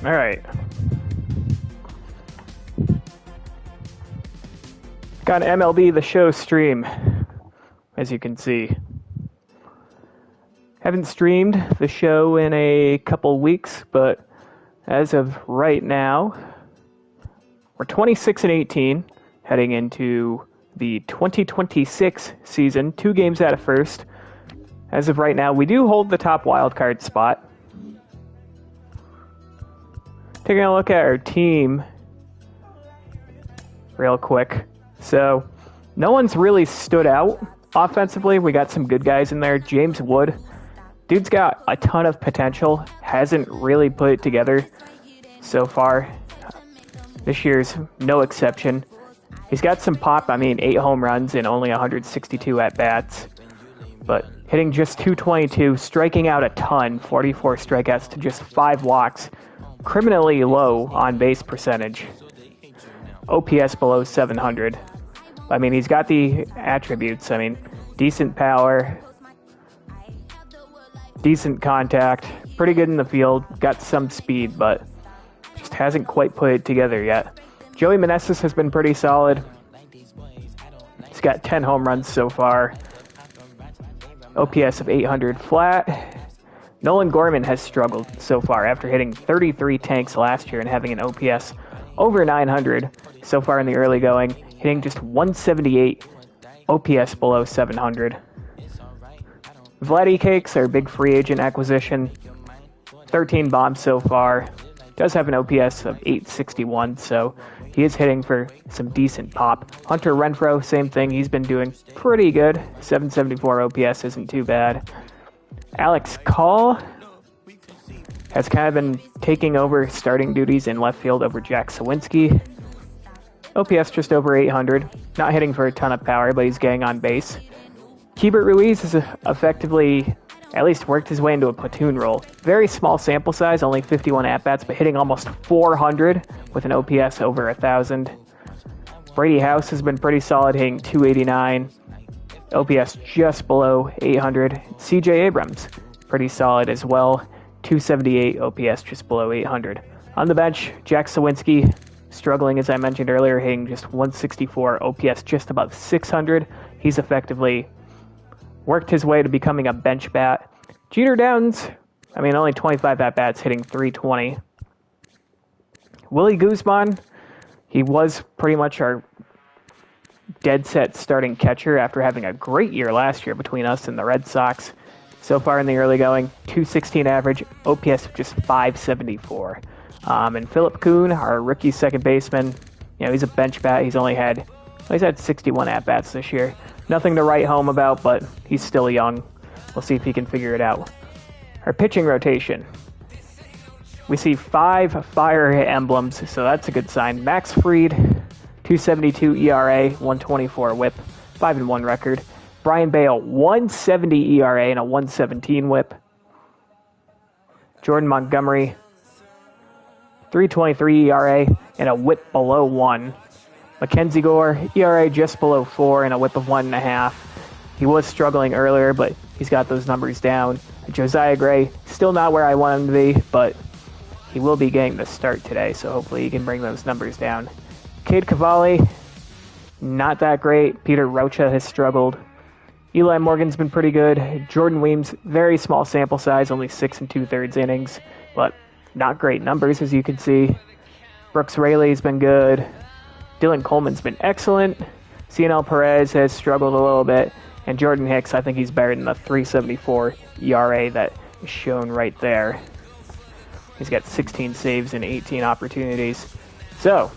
All right. Got an MLB The Show stream, as you can see. Haven't streamed the show in a couple weeks, but as of right now, we're 26-18, heading into the 2026 season, 2 games out of first. As of right now, we do hold the top wildcard spot. Taking a look at our team real quick. So, no one's really stood out offensively. We got some good guys in there. James Wood, dude's got a ton of potential. Hasn't really put it together so far. This year's no exception. He's got some pop. 8 home runs and only 162 at-bats. But hitting just .222, striking out a ton, 44 strikeouts to just 5 walks. Criminally low on-base percentage. OPS below 700. He's got the attributes. Decent power, decent contact, pretty good in the field, got some speed, but just hasn't quite put it together yet. Joey Meneses has been pretty solid. He's got 10 home runs so far. OPS of 800 flat. Nolan Gorman has struggled so far after hitting 33 tanks last year and having an OPS over 900 so far in the early going, hitting just 178, OPS below 700. Vladdy Cakes, our big free agent acquisition, 13 bombs so far. Does have an OPS of 861, so he is hitting for some decent pop. Hunter Renfroe, same thing. He's been doing pretty good. 774 OPS isn't too bad. Alex Call has kind of been taking over starting duties in left field over Jack Sawinski. OPS just over 800. Not hitting for a ton of power, but he's getting on base. Keibert Ruiz has effectively at least worked his way into a platoon role. Very small sample size, only 51 at-bats, but hitting almost 400 with an OPS over 1,000. Brady House has been pretty solid, hitting 289. OPS just below 800. CJ Abrams, pretty solid as well. 278 OPS just below 800. On the bench, Jack Sawinski, struggling as I mentioned earlier, hitting just 164 OPS just above 600. He's effectively worked his way to becoming a bench bat. Jeter Downs, only 25 at-bats, hitting 320. Willie Guzman, he was pretty much our dead set starting catcher after having a great year last year between us and the Red Sox. So far in the early going, 216 average, OPS of just 574. And Philip Kuhn, our rookie second baseman, he's a bench bat. He's had 61 at-bats this year. Nothing to write home about, but he's still young. We'll see if he can figure it out. Our pitching rotation. We see 5 fire emblems, so that's a good sign. Max Fried, 272 ERA, 124 whip, 5-1 record. Brian Bale, 170 ERA and a 117 whip. Jordan Montgomery, 323 ERA and a whip below 1. Mackenzie Gore, ERA just below 4 and a whip of 1.5. He was struggling earlier, but he's got those numbers down. Josiah Gray, still not where I want him to be, but he will be getting the start today, so hopefully he can bring those numbers down. Cade Cavalli, not that great. Peter Rocha has struggled. Eli Morgan's been pretty good. Jordan Weems, very small sample size, only 6 2/3 innings, but not great numbers, as you can see. Brooks Raley's been good. Dylan Coleman's been excellent. Cionel Perez has struggled a little bit. And Jordan Hicks, I think he's better than the 374 ERA that is shown right there. He's got 16 saves and 18 opportunities. So,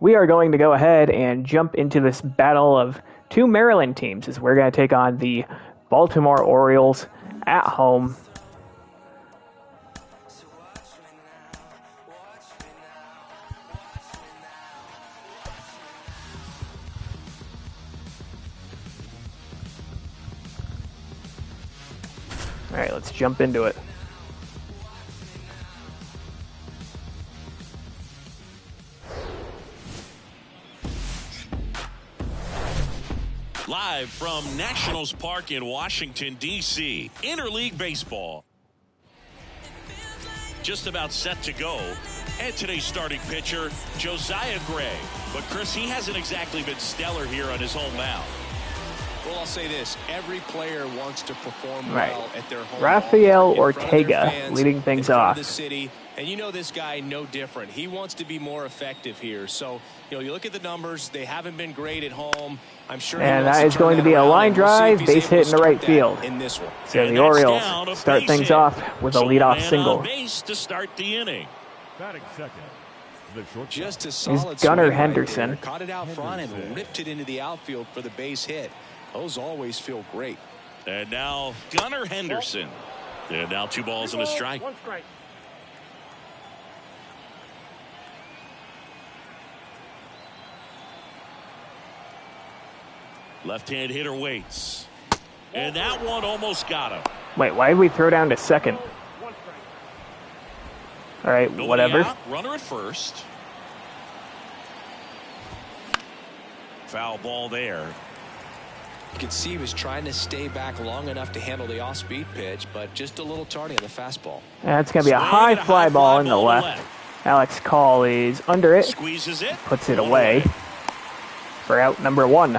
we are going to go ahead and jump into this battle of 2 Maryland teams, as we're going to take on the Baltimore Orioles at home. All right, let's jump into it. Live from Nationals Park in Washington, D.C., Interleague Baseball. just about set to go. And today's starting pitcher, Josiah Gray. But, Chris, he hasn't exactly been stellar here on his home mound. Well, I'll say this. Every player wants to perform well at their home. Rafael Ortega leading things off. The city, and you know this guy no different. He wants to be more effective here. So, you know, you look at the numbers. They haven't been great at home. I'm sure. And that is going to be a line drive, base hit in the right field. In this one. So the Orioles start things off with a leadoff single. Base to start the inning. Just a solid Gunnar Henderson. Right, caught it out front and ripped it into the outfield for the base hit. Those always feel great. And now Gunnar Henderson. And now 2 balls and a strike. 1 strike. Left-hand hitter waits. And that one almost got him. Wait, why did we throw down to second? 1 strike. All right, Nobody whatever. Out, runner at first. Foul ball there. You can see he was trying to stay back long enough to handle the off-speed pitch, but just a little tardy on the fastball. That's going to be a high fly ball in the left. Alex Call is under it. Squeezes it. Puts it away for out number 1.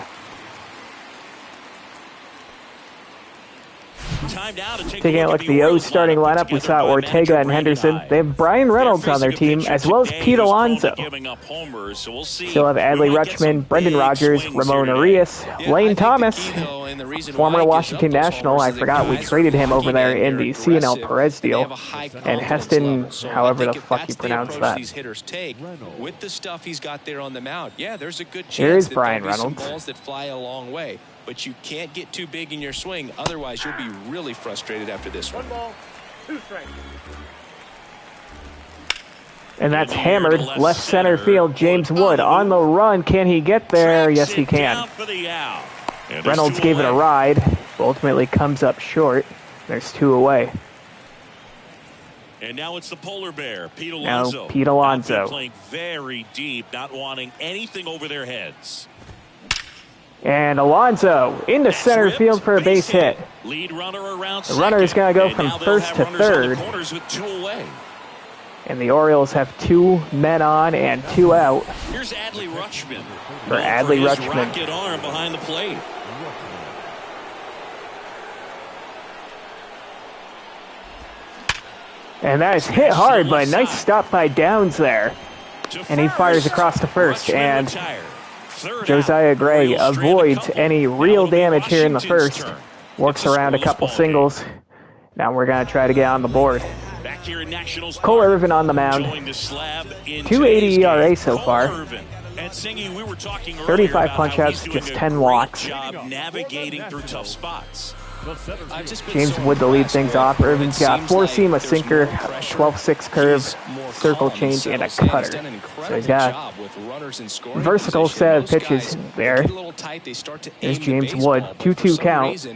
Time now to take Taking a look at the O's starting lineup, we saw Ortega and Henderson. They have Brian Reynolds on their team, as well as Pete Alonso. Still have Adley Rutschman, Brendan Rodgers, Ramon Arias, Lane Thomas, former Washington National. I forgot we traded him over there in the CNL Perez deal. And Heston, however the fuck you pronounce that. With the stuff he's got there on the mound, yeah, there's a good chance Here is Brian Reynolds. balls that fly a long way. But you can't get too big in your swing. Otherwise, you'll be really frustrated after this one. 1 ball, 2 strikes. And that's hammered left center field. James Wood on the run. Can he get there? Yes, he can. Reynolds gave it a ride. Ultimately comes up short. There's 2 away. And now it's the polar bear, Pete Alonso. Now Pete Alonso. Playing very deep, not wanting anything over their heads. And Alonso into center field for a base hit. Lead runner around the runner is going to go from first to third. With 2 away. And the Orioles have 2 men on and 2 out. Here's Adley Rutschman. For Adley Rutschman. Rocket arm behind the plate. And that is hit hard, but a nice stop by Downs there. And he fires across to first. And Josiah Gray avoids any real damage here in the first. Works around a couple singles. Now we're going to try to get on the board. Cole Irvin on the mound. 2.80 ERA so far. 35 punch-outs, just 10 walks. James Wood to lead things off. Irvin's got 4-seam, a sinker, 12-6 curve, circle change, and a cutter. So he's got a versatile set of pitches there. There's James Wood, 2-2 count.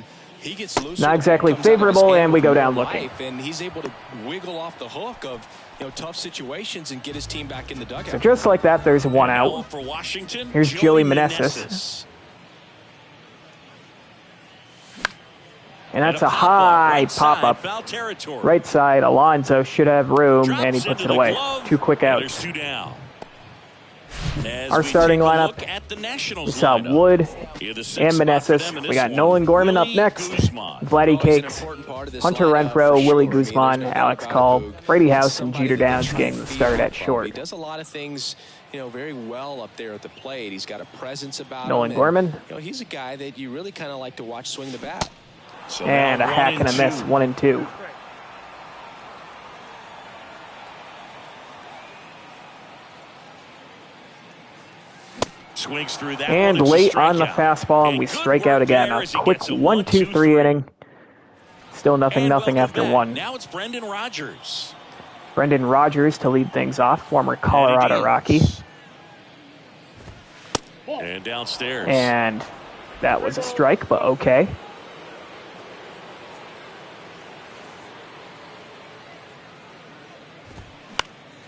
Not exactly favorable, and we go down looking. And he's able to wiggle off the hook of tough situations and get his team back in the dugout. So just like that, there's 1 out. Here's Joey Meneses. And that's a high pop-up. Right side, Alonso should have room, and he puts it away. 2 quick outs. Our starting lineup, we saw Wood and Meneses. We got Nolan Gorman up next. Vladdy Cakes, Hunter Renfroe, Willie Guzman, Alex Call, Brady House, and Jeter Downs getting the start at short. He does a lot of things very well up there at the plate. He's got a presence about Nolan him. Gorman. He's a guy that you really kind of like to watch swing the bat. And a hack and a miss, 1-2. Swings through that and late on the fastball, and we strike out again. A quick 1-2-3 inning. Still nothing after 1. Now it's Brendan Rodgers. Brendan Rodgers to lead things off, former Colorado Rocky. And downstairs. And that was a strike, but okay.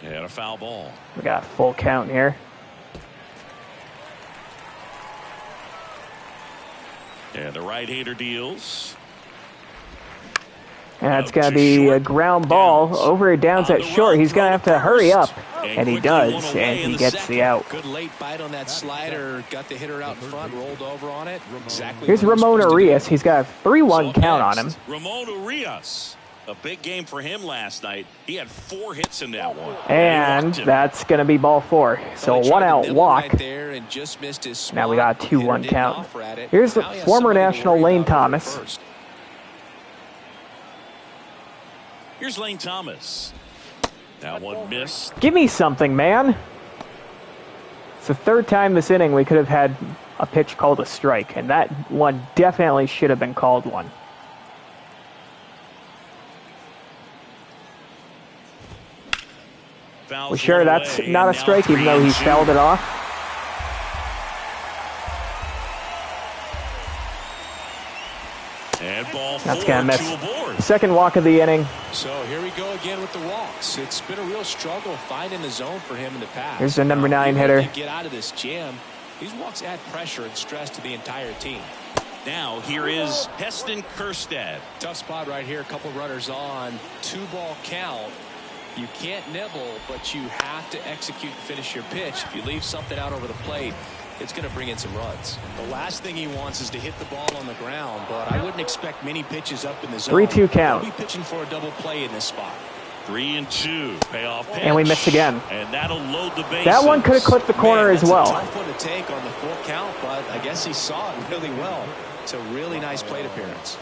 And a foul ball. We got full count here. And the right-hander deals. And that's going to be a ground ball over downs at short. He's going to have to hurry up. And he does, and he gets the out. Good late bite on that slider. Got the hitter out in front, rolled over on it. Exactly. Here's Ramon Arias. He's got a 3-1 count on him. Ramon Arias. A big game for him last night. He had 4 hits in that one. And that's going to be ball 4. So a 1-out walk. Right there and just missed his spot. Now we got a 2-1 count. Here's the former National Lane Thomas. Here's Lane Thomas. That one missed. Give me something, man. It's the 3rd time this inning we could have had a pitch called a strike, and that one definitely should have been called one. Fouls We sure that's not a strike, even though he fouled it off? And ball That's 4, going to miss. 2 aboard. Second walk of the inning. So here we go again with the walks. It's been a real struggle finding the zone for him in the past. Here's the number 9 hitter. Get out of this jam. These walks add pressure and stress to the entire team. Now here is Heston Kjerstad. Tough spot right here. A couple runners on. 2-ball count. You can't nibble, but you have to execute and finish your pitch. If you leave something out over the plate, it's going to bring in some runs. The last thing he wants is to hit the ball on the ground, but I wouldn't expect many pitches up in the zone. 3-2 count. He'll be pitching for a double play in this spot. 3-2. Payoff pitch. And we missed again. And that'll load the bases. That one could have clipped the corner as well. That's a tough one to take on the full count, but I guess he saw it really well. It's a really nice plate appearance.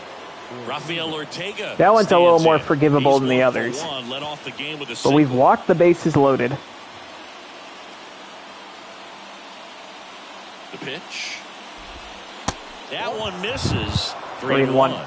Rafael Ortega. That one's a little more forgivable than the others. Led off the game with a But we've walked the bases loaded. The pitch. That one misses. 3-1.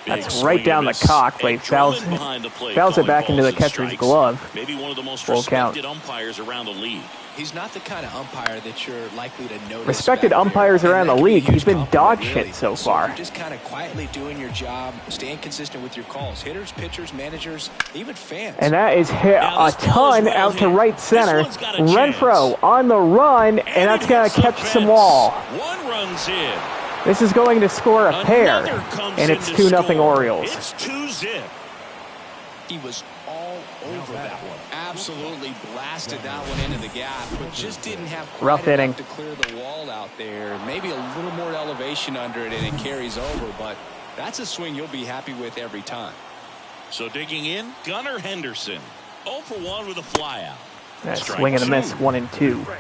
That's right down the cock, but he fouls it back into the catcher's glove. Maybe one of the most Full count. respected umpires around the league. He's not the kind of umpire that you're likely to notice. Respected umpires around the league. He's been dog shit so far. You're just kind of quietly doing your job, staying consistent with your calls. Hitters, pitchers, managers, even fans. And that is hit a ton out to right center. Renfroe on the run, and that's going to catch some wall. One runs in. This is going to score a pair, and it's 2-0 Orioles. It's 2-zip. He was all over that one. Absolutely blasted that one into the gap, but just didn't have rough inning to clear the wall out there. Maybe a little more elevation under it, and it carries over, but that's a swing you'll be happy with every time. So digging in, Gunnar Henderson. 0 for 1 with a flyout. That's swing and a miss, 1-2.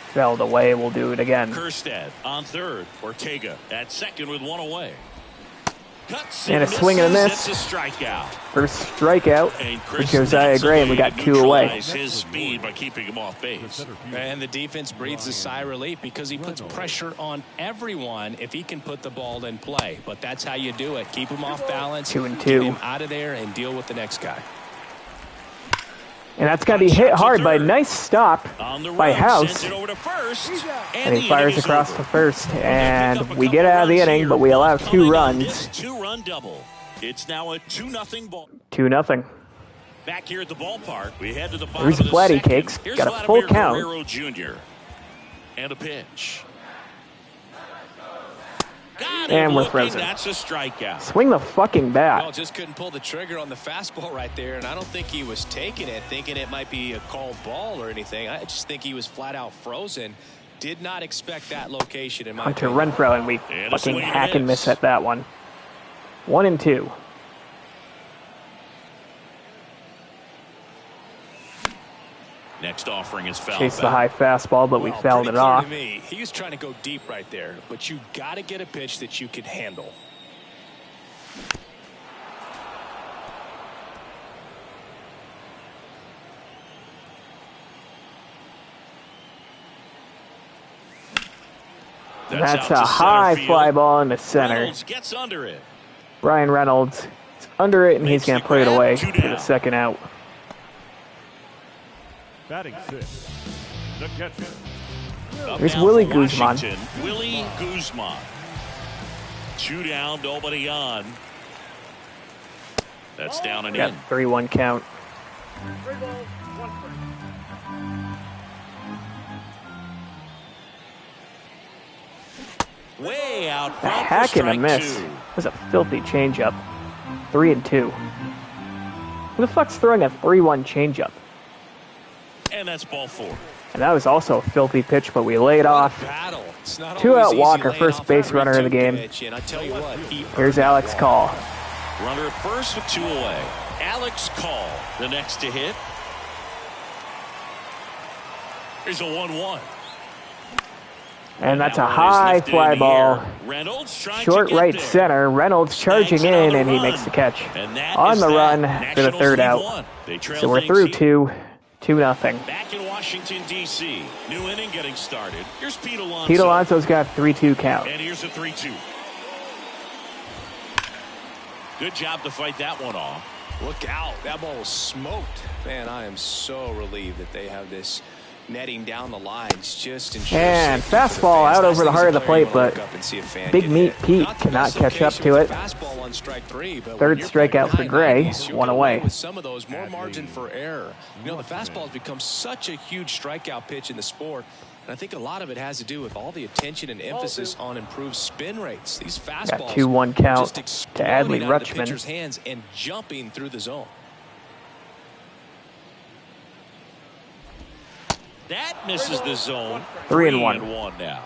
Felled away, we'll do it again. Kjerstad on third. Ortega at second with 1 away. Cuts and a swing and a miss. It's a strikeout. First strikeout for Josiah Gray, and we got 2 away. His speed by keeping him off base. And the defense breathes a sigh of relief because he puts pressure on everyone if he can put the ball in play. But that's how you do it. Keep him off balance. 2-2. Get him out of there and deal with the next guy. And that's got to be hit hard by a nice stop by House. And he fires across to first. And we get out of the inning, but we allow 2 runs. 2-run double. It's now a 2-0 ball. 2-0. Back here at the ballpark, we head to the bottom There's of the Vladdy second. Cakes. Here's Got a full Vladimir count. Guerrero Jr. And a pitch. And we're frozen. That's a strikeout. Swing the fucking bat. Well, just couldn't pull the trigger on the fastball right there, and I don't think he was taking it, thinking it might be a called ball or anything. I just think he was flat out frozen. Did not expect that location in my Hunter opinion. Renfroe, and we fucking hack and miss at that one. 1-2. Next offering is foul. Chased the high fastball, but we fouled it off. To me, he was trying to go deep right there, but you got to get a pitch that you can handle. That's a high fly ball in the center. Reynolds gets under it. Brian Reynolds is under it, and he's going to put it away for the second out. Batting 6, the catcher. There's Willie Guzman. Willie Guzman. 2 down, nobody on. That's down and in. 3-1 count. 3 balls, 1 strike. Way out A front for hack and a strike miss. 2. It was a filthy changeup. 3-2. Who the fuck's throwing a 3-1 changeup? And that's ball 4. And that was also a filthy pitch, but we laid off. Battle. It's not Two always out easy Walker, laying first off base a runner of the 3-2 game. pitch, and I tell you what, Here's Alex Call. Runner at first with 2 away. Alex Call, the next to hit. Here's a 1-1. And that's a That one is high lifted fly in the ball. air. Reynolds trying Short to get right there. center. Reynolds charging Snags in, another and he run. makes the catch. And that On is the that. run for the Nationals third lead out. 1. They trail So we're things through here. 2-0. Back in Washington, D.C. New inning getting started. Here's Pete Alonso. Pete Alonso's got 3-2 count. And here's a 3-2. Good job to fight that one off. Look out. That ball was smoked. Man, I am so relieved that they have this netting down the lines. Just ensure And safety for the fastball fans. out Nice over the thing heart as of a the player, you plate, wanna but look up and see a fan Big get Meat hit. Pete Not the cannot best catch up location to with it. a fastball on strike 3, but Third when you're strikeout playing for high Gray, 90s, you'll one get away. With some of those, more margin for error. You know, the fastball has become such a huge strikeout pitch in the sport. And I think a lot of it has to do with all the attention and emphasis on improved spin rates. These fastballs 2-1 are count just to Adley exploding out of the Rutschman. pitcher's hands and jumping through the zone. That misses the zone. 3-1. 3-1 now.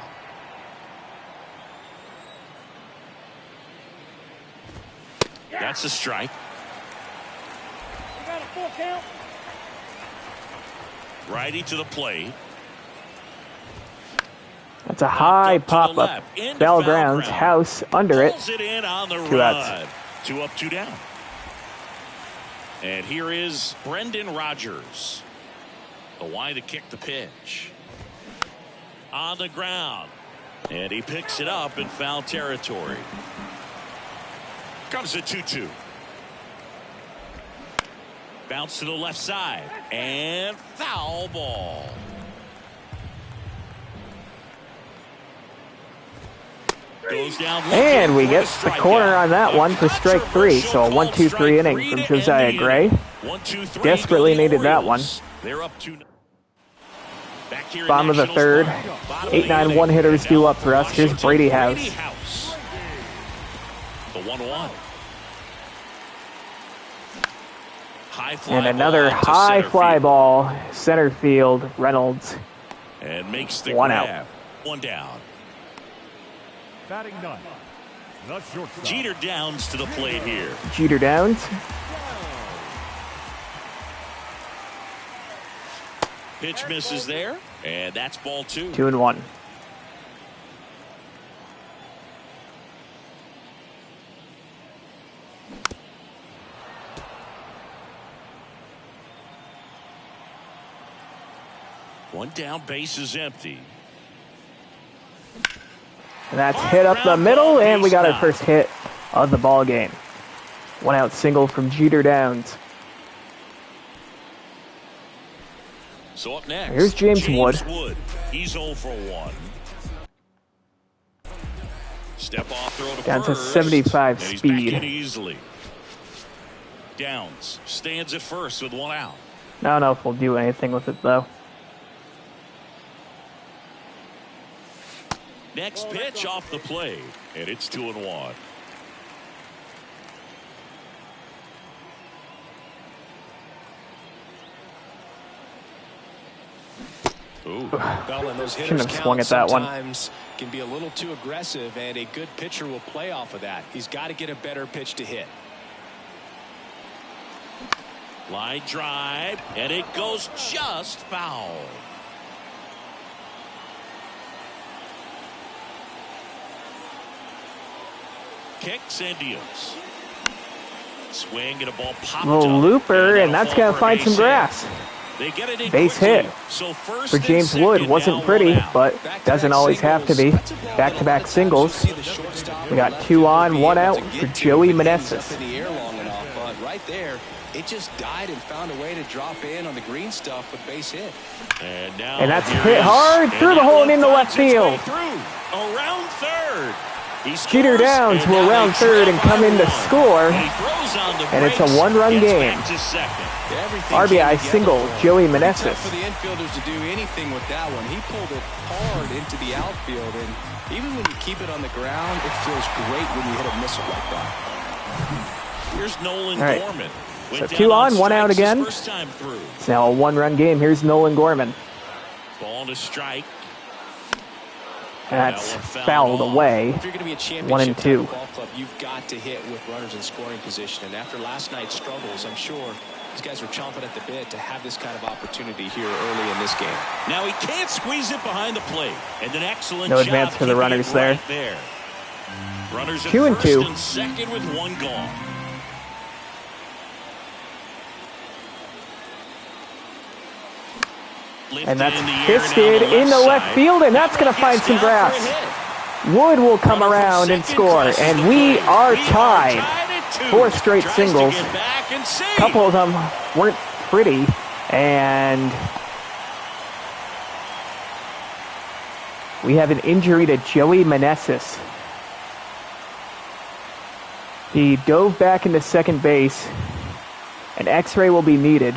That's a strike. Righty to the plate. That's a high Knocked up to the pop-up. left. Into Foul foul grounds. ground. House under it. Pulls it in on the 2 run. outs. 2 up, 2 down. And here is Brendan Rodgers. The wide to kick the pitch. On the ground. And he picks it up in foul territory. Comes a 2-2. Bounce to the left side. And foul ball. Goes down And we looking get for the corner on that one for strike 3. So a 1-2-3 inning from Josiah Gray. 1-2-3. Desperately needed that one. They're up 2. Back here in Bottom of the Nationals third. Park. Bottom of the 8-9 inning. one-hitters And due now up for us. Here's Washington, Brady House. The 1-1. High fly And another ball to high center fly field. ball. Center field. Reynolds. And makes the 1 grab. out. 1 down. Batting ninth, the shortstop. Jeter Downs to the plate here. Jeter Downs. Pitch misses there. And that's ball 2. 2-1. One down, base is empty. And that's hit up the middle, and we got our first hit of the ball game. 1 out single from Jeter Downs. So up next, Here's James Wood. He's 0 for 1. Step off throw to Down to first, 75 and he's speed. back in easily. Downs stands at first with 1 out. I don't know if we'll do anything with it, though. Next pitch off the plate, and it's 2-1. Ooh. Well, and those Shouldn't hitters have swung count at that one. sometimes can be a little too aggressive, and a good pitcher will play off of that. He's got to get a better pitch to hit. Line drive, and it goes just foul. Kicks and deals. Swing and a ball popped Little up. looper, and that'll that's fall going to for a find some base hit. grass. They get it in Base quickly. hit So first for and James second, Wood. Wasn't now pretty, 1 out. but doesn't always have to be. Back-to-back singles. We got 2 on, 1 out for Joey Meneses. In the air long enough, but right there, it just died and found a way to drop in on the green stuff with base hit. And, now And that's here hit is- hard and through the that hole one and into finds left its way field. Through around third. He Jeter scores, Downs will now round they third trail and by come in to 1. score. He throws on the And it's a brakes, one-run gets game. back to second. Everything RBI came together single, for him. Joey Pretty Meneses. tough for the infielders to do anything with that one. He pulled it hard into the outfield, and even when you keep it on the ground, it feels great when you hit a missile like that. Here's Nolan All right. Gorman. So Went 2 down on, 1 out strikes his again. first time through. It's now a one-run game. Here's Nolan Gorman. Ball to strike. That's fouled away. If you're going to be a 1 and championship 2. ball club, you've got to hit with runners in scoring position. And after last night's struggles, I'm sure these guys are chomping at the bit to have this kind of opportunity here early in this game. Now he can't squeeze it behind the plate. And an excellent No job advance for the keeping runners it there. right there. Runners at 2 and first 2. and second with 1 gone. And that's fisted in the left field, and that's going to find some grass. Wood will come around and score, and we are tied. 4 straight singles. A couple of them weren't pretty, and we have an injury to Joey Meneses. He dove back into second base. An x-ray will be needed.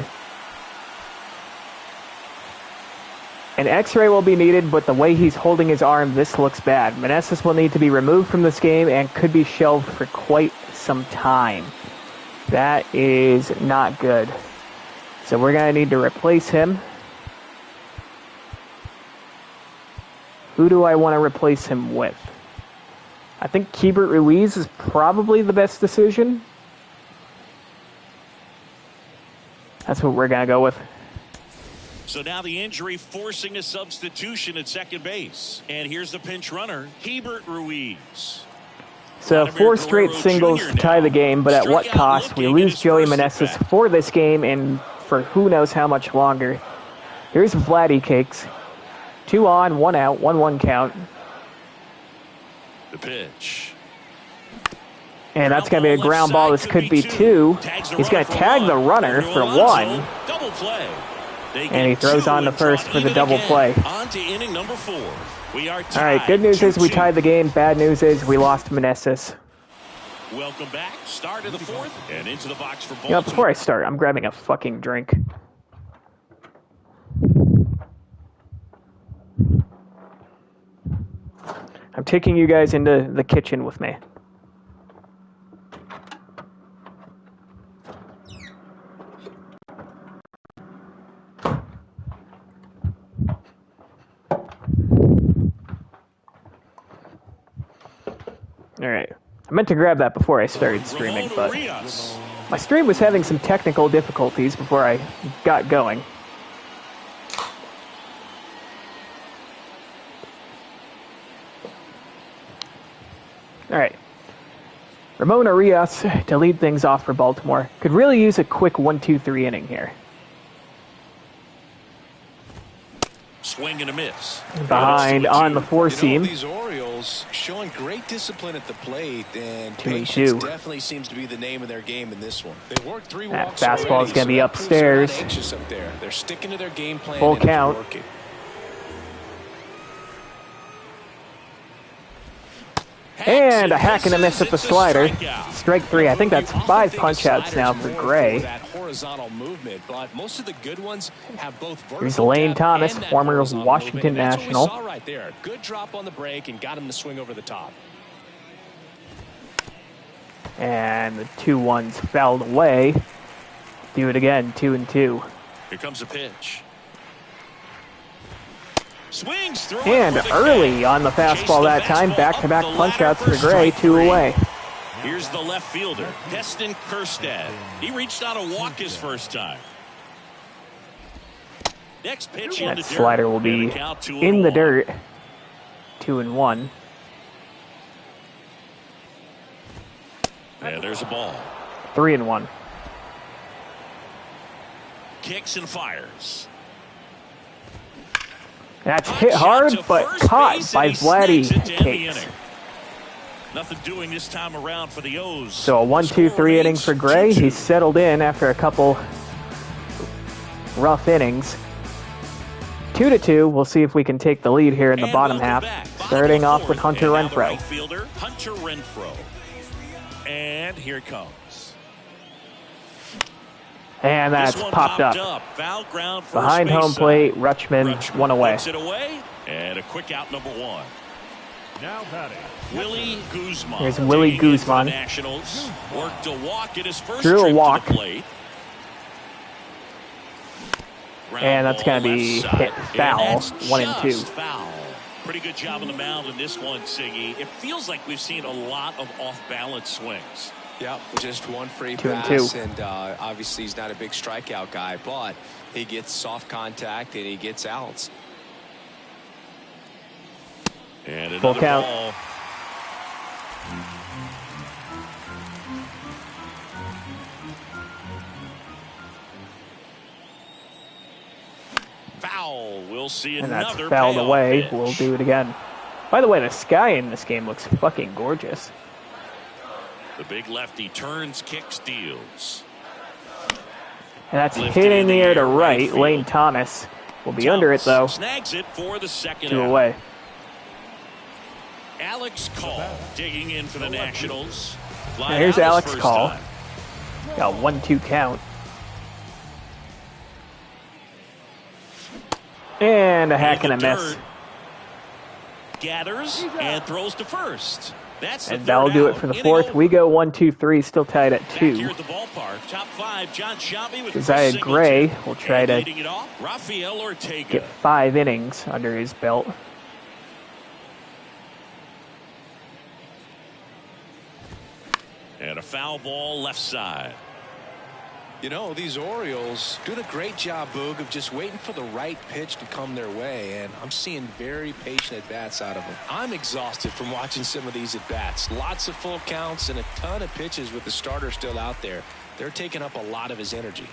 An x-ray will be needed, but the way he's holding his arm, this looks bad. Meneses will need to be removed from this game and could be shelved for quite some time. That is not good. So we're going to need to replace him. Who do I want to replace him with? I think Keibert Ruiz is probably the best decision. That's what we're going to go with. So now the injury forcing a substitution at second base. And here's the pinch runner, Keibert Ruiz. So 4 straight singles to tie the game, but at what cost? We lose Joey Meneses for this game and for who knows how much longer. Here's Vladdy Cakes. 2 on, 1 out, 1-1 count. The pitch. And that's going to be a ground ball. This could be 2. He's going to tag the runner for 1. Double play. And he throws on to first for the double play. On to inning number 4. We are tied. All right, good news is we tied the game. Bad news is we lost Meneses. Welcome back. Start of the 4th and into the box for Baltimore. You know, before I start, I'm grabbing a fucking drink. I'm taking you guys into the kitchen with me. Alright. I meant to grab that before I started streaming, but my stream was having some technical difficulties before I got going. Alright. Ramon Arias to lead things off for Baltimore. Could really use a quick 1-2-3 inning here. Swing and a miss. Behind on the 4-seam. These Orioles showing great discipline at the plate, and 2 and patience 2. definitely seems to be the name of their game in this one. They worked 3 That walks fastball already, is going to be so that proves upstairs. they're not anxious up there. They're sticking to their game plan. Full and it's count. working. And a hack and a miss at the slider. Strike 3. I think that's 5 punch-outs now for Gray. That horizontal movement, but most of the good ones have both vertical Here's Lane depth Thomas, and that former horizontal Washington movement, and that's what we National. saw right there. Good drop on the break and got him to swing over the top. And the 2-1's fouled away. Do it again, 2 and 2. Here comes a pitch. Swings through And early on the fastball that time. Back-to-back punch-outs for Gray, 2 away. Here's the left fielder, Heston Kjerstad. He reached out a walk his first time. Next pitch in the That dirt. slider will be in the dirt. 2 and 1. And there's a ball. 3 and 1. Kicks and fires. That's hit hard, but caught by Vladdy Cakes. Nothing doing this time around for the O's. So a 1-2-3 inning for Gray. He's settled in after a couple rough innings. 2-2. We'll see if we can take the lead here in the bottom half. Starting off with Hunter And now the Renfroe. right fielder, Hunter Renfroe. And here it comes. And that's This one popped up. Foul ground, first Behind base home side. plate, Rutschman, one away. Puts it away, and a quick out, number one. Now batting. Willie Guzman. Here's Willie digging in for the Guzman. Nationals worked a walk at his first Drew a trip walk. to the plate. And that's going to be hit foul, 1 and 2. Foul. Pretty good job on the mound in this one, Siggy. It feels like we've seen a lot of off-balance swings. Yep, just one free 2 and pass, 2. and obviously he's not a big strikeout guy, but he gets soft contact and he gets outs. And Full another count. ball. Foul. We'll see And that's another fouled payoff away. pitch. We'll do it again. By the way, the sky in this game looks fucking gorgeous. The big lefty turns, kicks, deals. And that's Lifted hit in the air to right right. field. Lane Thomas will be under it, though. Snags it for the second 2 out. away. Alex Call digging in for the Nationals. And here's Fly out his Alex first Call. time. Got 1-2 count. And a hack In and a the miss. dirt. Gathers and throws to first. That's the And third that'll do it out. for the Inning fourth. over. We go 1-2-3, still tied at Back here 2. at the ballpark. Top five, John Shelby with Josiah Chris Gray Singleton. will try And to leading it off, Rafael Ortega. get 5 innings under his belt. And a foul ball left side. You know, these Orioles doing a great job, Boog, of just waiting for the right pitch to come their way, and I'm seeing very patient at-bats out of them. I'm exhausted from watching some of these at-bats. Lots of full counts and a ton of pitches with the starter still out there. They're taking up a lot of his energy.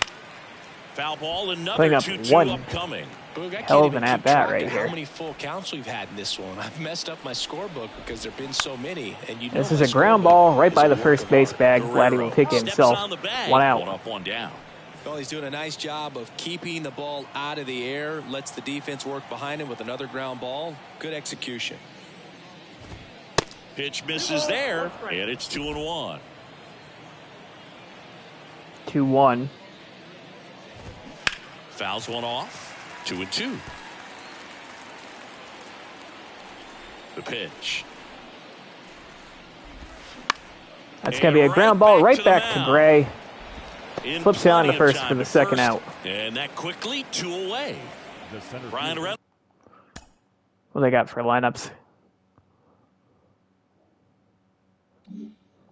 Foul ball, another Putting up 2-2 one upcoming. Boog, I hell can't of even an keep at-bat track right of here. how many full counts we've had in this one. I've messed up my scorebook because there have been so many. And you know This is my a ground scorebook ball right is by a the work first of base art. bag. Vladdy will take it Steps himself. on the bag. 1 out. One up, one down. Well, he's doing a nice job of keeping the ball out of the air, lets the defense work behind him with another ground ball. Good execution. Pitch misses there, and it's 2-1. 2-1. Fouls one off. 2-2. The pitch. That's going to be a ground ball right back to Gray. In Flips it on to plenty of first time for the at second first. out. And that quickly 2 away. The center Brian fielder. Reynolds. What they got for lineups?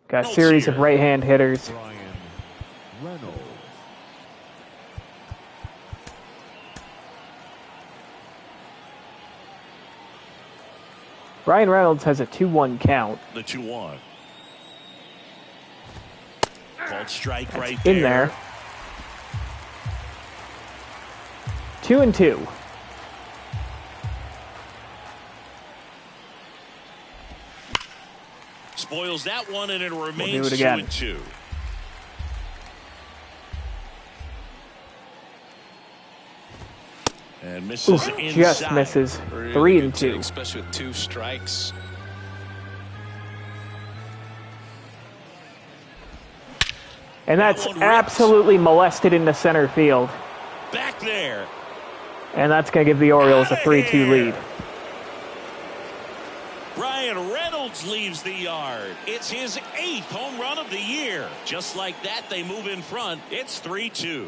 Got a series of right-hand hitters. Brian Reynolds. Brian Reynolds has a 2-1 count. The 2-1. Called strike right In there. 2-2. Spoils that one, and it remains it again. 2-2. And misses inside. Just misses. Really 3 good and 2. take, especially with 2 strikes. And that's That one ripped. absolutely molested into center field. Back there. And that's going to give the Orioles a Outta 3-2 here. lead. Brian Reynolds leaves the yard. It's his 8th home run of the year. Just like that, they move in front. It's 3-2.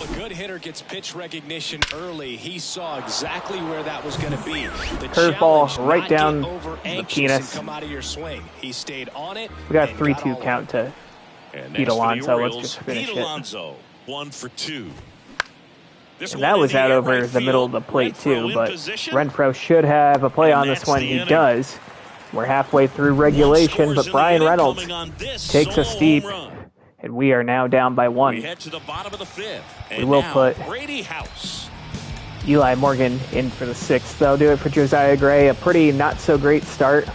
A good hitter gets pitch recognition early. He saw exactly where that was going to be. The Curveball challenge, right not down get over the anxious penis. and come out of your swing. He stayed on it. We got a and 3-2 all count to And Pete next for the Alonso. Let's Orioles, just finish Pete it. Alonso, 1 for 2. This And one that in was the out air, over right the middle of field. the plate Renfroe too, in but position. Renfroe should have a play And on this that's one. the He inning. does. We're halfway through regulation, One but scores in Brian the inning Reynolds coming on this takes a solo steep, home run. and we are now down by We 1. head to the bottom of the 5th. We And will now, put Brady House. Eli Morgan in for the 6th. They'll do it for Josiah Gray. A pretty not-so-great start.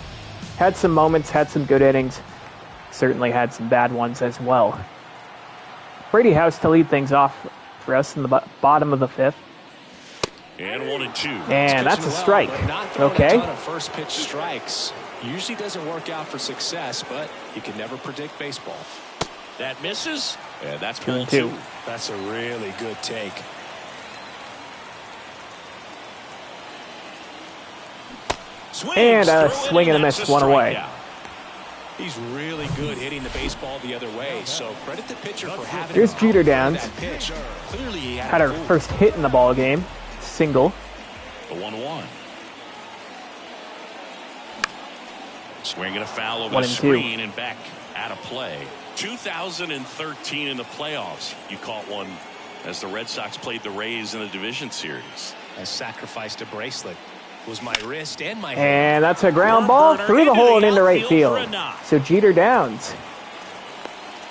Had some moments, had some good innings. Certainly had some bad ones as well. Brady House to lead things off for us in the bottom of the 5th. And 1-2. And that's a strike. But not throwing Okay. a ton of first pitch strikes usually doesn't work out for success, but you can never predict baseball. That misses. And that's 2-2. That's a really good take. And a swing and a miss, one away. He's really good hitting the baseball the other way, so credit the pitcher for having. Here's Jeter Downs. That pitch. Clearly he Had our first hit in the ball game. Single. The 1-1. Swing and a foul over 1-2. the screen and back out of play. 2013 in the playoffs. You caught one as the Red Sox played the Rays in the division series. I sacrificed a bracelet. Was my wrist and my hand. And that's a ground ball through the hole and into right field. So Jeter Downs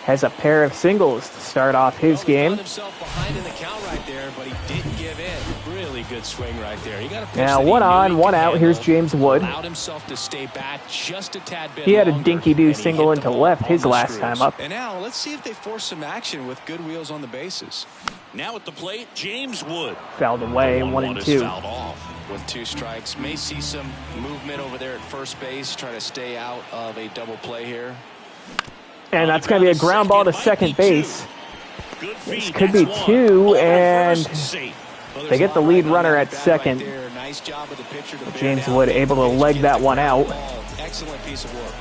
has a pair of singles to start off his game. He found himself behind in the count right there, but he didn't give in. Really good swing right there. He got a pitch Now that he one knew on, he one could out. Here's handle. James Wood. Allowed himself to stay back just a tad bit He had a longer, dinky-doo and he single hit the into ball left on his the last screws. time up. And now let's see if they force some action with good wheels on the bases. Now at the plate, James Wood. Fouled away, 1-1 is 1-2. fouled off. With 2 strikes, may see some movement over there at first base, try to stay out of a double play here. And that's going to be a ground ball to second base. Good This feed, could be that's 2, one. Over and first, safe. Well, they get the lead runner at second. Right nice job of the pitcher to bear James down. Wood able to leg that one out. Excellent piece of work.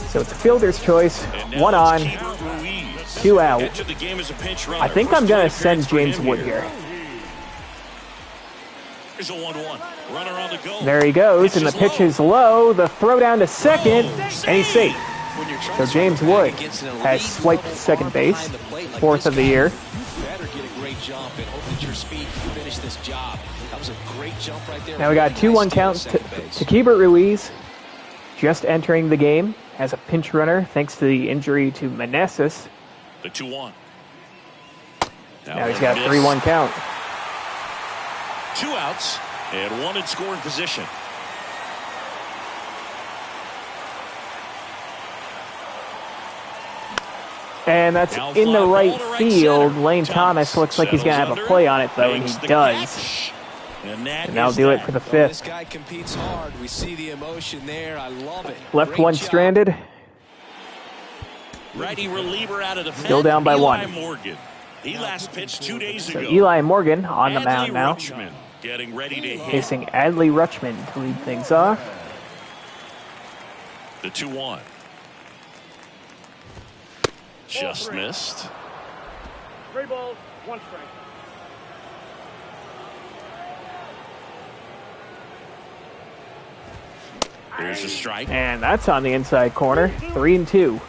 So it's a fielder's choice. And now 1 on, it's Keibert Ruiz. 2 out. Entered the game as a pinch runner. I think First I'm going to plate send appearance for James him Wood here. Here's a 1-1. Runner on the go. There he goes, and the pitch is low. The throw down to second, and he's safe. When you're trying So to James swing back Wood against an has elite swiped level second arm base, behind the plate like 4th this of the guy, year. You better get a great jump and hope that your speed can finish this job. That was a great jump right there. Now we got Really 2-1 nice steal count at to second base. Keibert Ruiz, just entering the game as a pinch runner thanks to the injury to Meneses. The 2-1. Now he's got a 3-1 count. 2 outs and 1 in scoring position. And that's Now in the fly right ball to right field. center. Lane Thomas looks like he's going to have a settles play under, on it, though, and makes he the does. catch. And And that'll do it for the Well, this 5th. guy competes hard. We see the emotion there. I love it. Left Great one job. stranded. Righty reliever out of the pen. Still down by Eli 1. Morgan. He last pitched 2 days So ago. Eli Morgan on the mound Adley now, Rutschman getting ready to hit. facing Adley Rutschman to lead things off. The 2-1. Just missed. 3 balls, 1 strike. There's a strike. And that's on the inside corner. 3-2.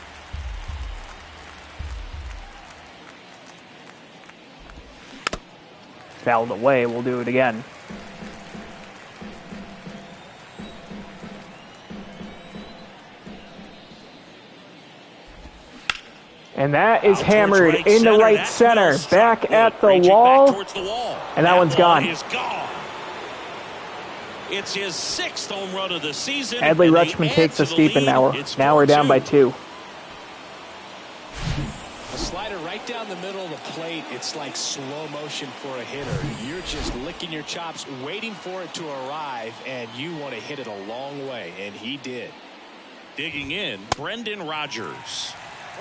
Fouled away. We'll do it again. And that is Out hammered towards into right That's center. missed. Back at the Reaching wall. back towards the wall. And that one's gone. Is gone. It's his 6th home run of the season. Adley and they Rutschman add takes to the steep, and lead. It's now we're down 4-2. by 2. A slider right down the middle of the plate. It's like slow motion for a hitter. You're just licking your chops, waiting for it to arrive, and you want to hit it a long way, and he did. Digging in, Brendan Rodgers.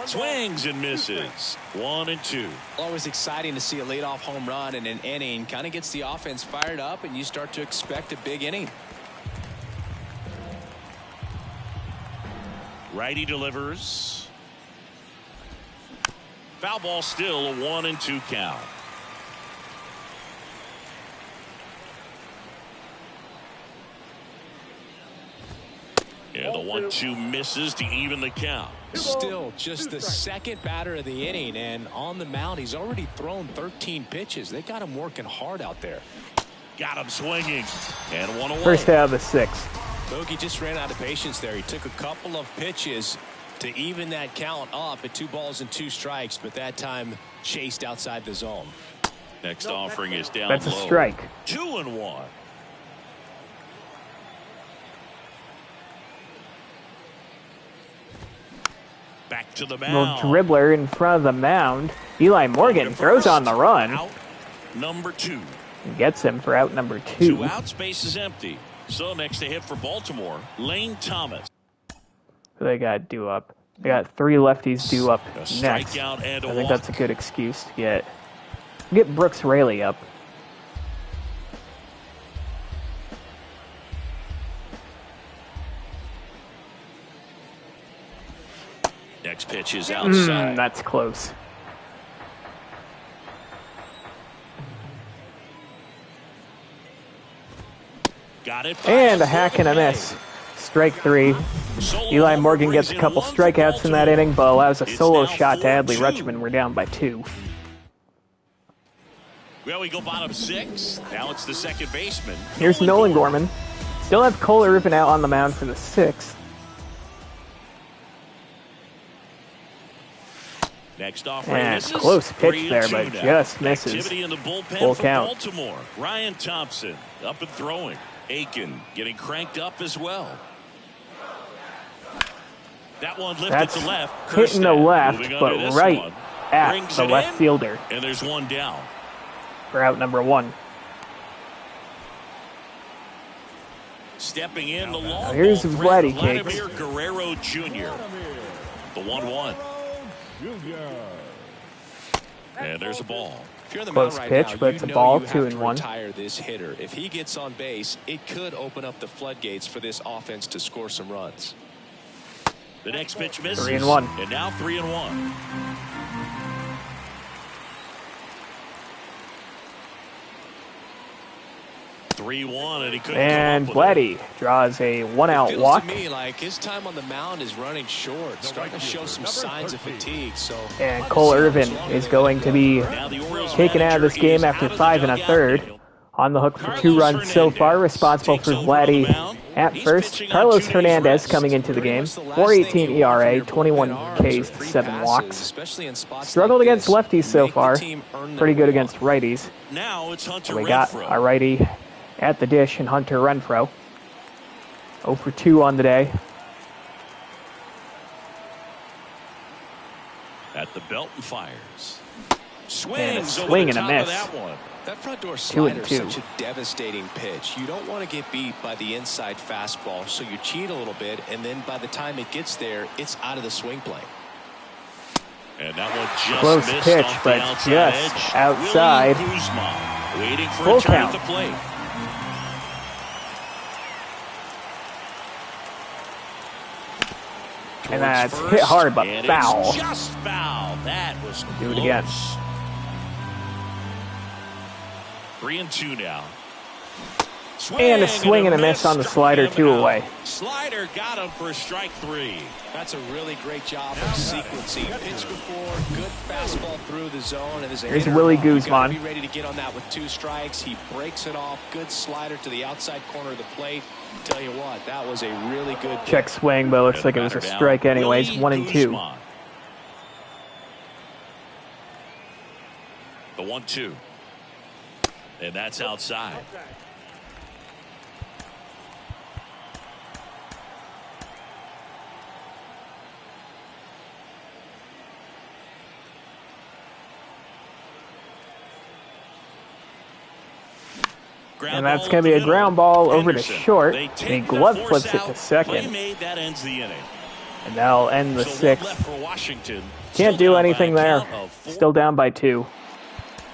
Swings and misses. 1-2. Always exciting to see a leadoff home run in an inning. Kind of gets the offense fired up, and you start to expect a big inning. Righty delivers. Foul ball still, a 1-2 count. Yeah, the 1-2 misses to even the count. Still just the 2nd batter of the inning, and on the mound he's already thrown 13 pitches. They got him working hard out there. Got him swinging. And 1 away. First out of the 6th. Bogey just ran out of patience there. He took a couple of pitches to even that count up at 2 balls and 2 strikes, but that time chased outside the zone. Next offering is down That's a low. strike. 2-1. to the Little mound. dribbler in front of the mound. Eli Morgan throws on the run. Out. number 2. Gets him for out number 2. 2 outs, base is empty. So next to hit for Baltimore, Lane Thomas. They got due up. They got 3 lefties due up A next. strikeout and a I think walk. that's a good excuse to get Brooks Raley up. Next pitch is outside. That's close. Got it. And a hack and a miss. Strike 3. Eli Morgan gets a couple strikeouts in that inning, but allows a solo shot to Adley Rutschman. We're down by 2. Well, we go bottom 6. Now it's the second baseman. Here's Nolan Gorman. Still have Cole Irvin out on the mound for the 6th. Next off, And close pitch there, but just misses. Activity in the bullpen Full for count. Baltimore. Ryan Thompson up and throwing. Aiken getting cranked up as well. That one lifted That's to left. hitting the Kerstad left, moving but under this right one. at Brings the it left in, fielder and there's one down. for out number 1. Stepping in the long Here's ball Vladdy threat, Cakes. Vladimir Guerrero Jr. The 1-1. Junior. And there's a ball. If you're on the Close mound right pitch, now, but it's you a know ball, you have 2 to and 1. retire this hitter. If he gets on base, it could open up the floodgates for this offense to score some runs. The next pitch misses. 3 and 1. And now 3 and 1. And he couldn't And come up with Vladdy draws a 1-out Feels walk. to me like his time on the mound is running short, starting to show some signs of fatigue. So And Cole Irvin is going to be it. Now the Orioles taken out of this manager game is after out of the 5 and a dugout. third. On the hook for 2 Carlos runs so far, Hernandez responsible for takes over on the Vladdy mound. at He's first. pitching on Carlos 2 days Hernandez rest. coming into the pretty game. much the last thing 4.18 you want from ERA, your 21 bullpen arms Ks, are free 7 passes, walks. especially in spots Struggled like against this. lefties so Make the far. team earn the Pretty good ball. against righties. Now it's Hunter We got Renfroe. our righty at the dish and Hunter Renfroe. 0 for 2 on the day. At the belt and fires. And a Swings swing over the and a top of miss. that one. That front door 2 and slider is 2. such a devastating pitch. You don't want to get beat by the inside fastball, so you cheat a little bit, and then by the time it gets there, it's out of the swing plane. And that one just Close missed pitch, off but the outside just edge. outside. Willie Guzman waiting for Full a turn count. at the plate. And Towards that's first, hit hard, but and foul. It's just foul. That was Do it close. again. 3 and 2 now. And a swing and a miss on the struck slider, him 2 out. away. Slider got him for strike 3. That's a really great job of sequencing. Pitch before, good fastball through the zone, and as a Here's hitter, Willie you gotta Guzman. be ready to get on that with 2 strikes. He breaks it off. Good slider to the outside corner of the plate. Tell you what, that was a really good pitch. Check swing, but it looks like it was a strike anyways. Willie 1 and 2. Guzman. The 1-2. And that's outside. And that's going to be a ground ball over to short. And he glove flips it to Play second. made, that ends the inning. And that'll end the So one 6th. left for Washington. Can't Still do down by anything a there. count of 4. Still down by 2.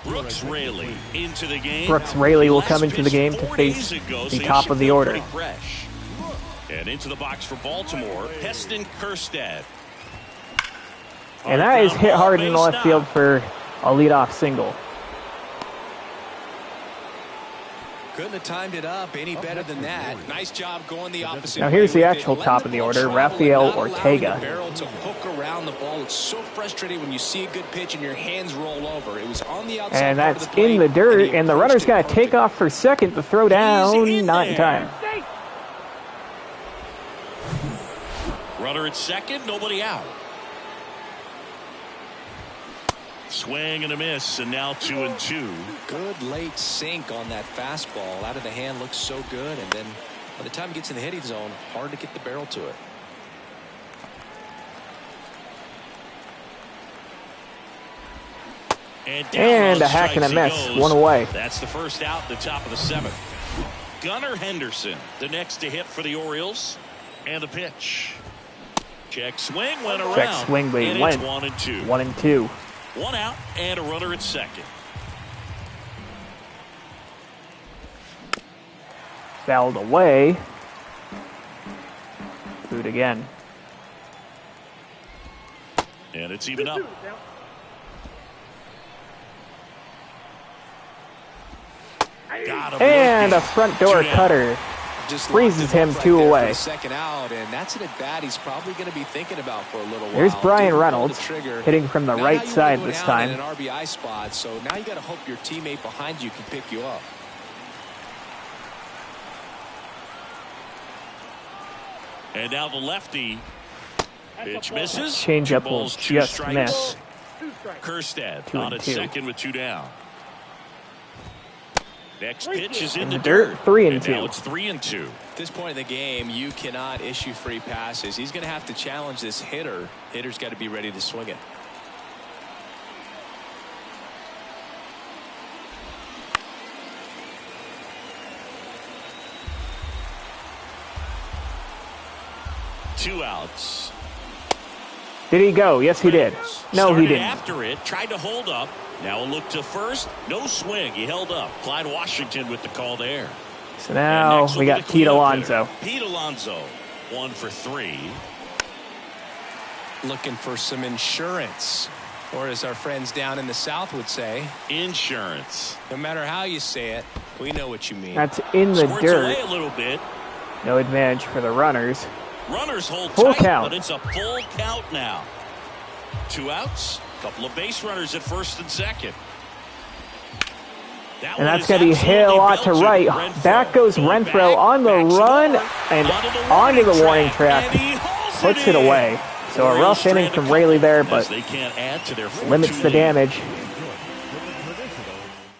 Brooks Raley into the game. Brooks Raley will Last come into the pitched game to 4 face days ago, the so top he of the should feel order. pretty fresh. And into the box for Baltimore, Heston Kerstad. And that is hit hard in the left field for a leadoff single. Couldn't have timed it up any better than that. Nice job going the opposite Now way here's the with it. actual Letting top of the ball order, travel Rafael and not allowing Ortega. the barrel to hook around the ball. It's so frustrating when you see a good pitch and your hands roll over. It was on the outside And part of that's the plate, in the dirt, he and the approached runner's it got to take perfect. off for second to throw down. in Not in there. time. Runner at second, nobody out. Swing and a miss, and now 2 and 2. Good late sink on that fastball. Out of the hand looks so good, and then by the time it gets in the hitting zone, hard to get the barrel to it. down And on a hack and a strikes he miss. goes. One away. That's the first out at the top of the 7th. Gunnar Henderson, the next to hit for the Orioles. And the pitch. Check swing went around. Check swing, but he and went. It's 1-2. 1-2. One out and a runner at second. Fouled away. Boot again. And it's even up. Got him And looking. a front door 2 down. cutter. Just Freezes locked him up right 2 there for away. the second out, and that's an at bat he's probably going to be thinking about for a little while. There's Brian Didn't pull the Reynolds trigger. hitting from the Now right you side go this down time. in an RBI spot, so now you got to hope your teammate behind you can pick you up. And now the lefty. Pitch misses. Changeup 2 will balls, 2 just strikes. miss. Kerstad 2 on and at 2. second with 2 down. Next pitch is in In the the dirt, dirt. 3 and 2. Now it's 3-2. At this point in the game, you cannot issue free passes. He's going to have to challenge this hitter. Hitter's got to be ready to swing it. Two outs. Did he go? Yes, he did. No, Started he didn't. after it, tried to hold up. Now a look to first. No swing. He held up. Clyde Washington with the call there. So And now next we will be got the Pete cleanup Alonso. hitter. Pete Alonso, 1 for 3. Looking for some insurance, or as our friends down in the South would say, Insurance. no matter how you say it, we know what you mean. That's in the Squirts away dirt. a little bit. No advantage for the runners. Runners hold Full tight, count. but it's a full count now. 2 outs. Couple of base runners at first and second. And one that's is going to be absolutely hit out to belted. right. Renfroe Back goes going Renfroe back, on the back some run more, and onto the warning track. and he hauls Puts it in. away. So a Orioles rough inning strand from a couple Raley there, as but they can't add to their 4-2 limits the lead. damage.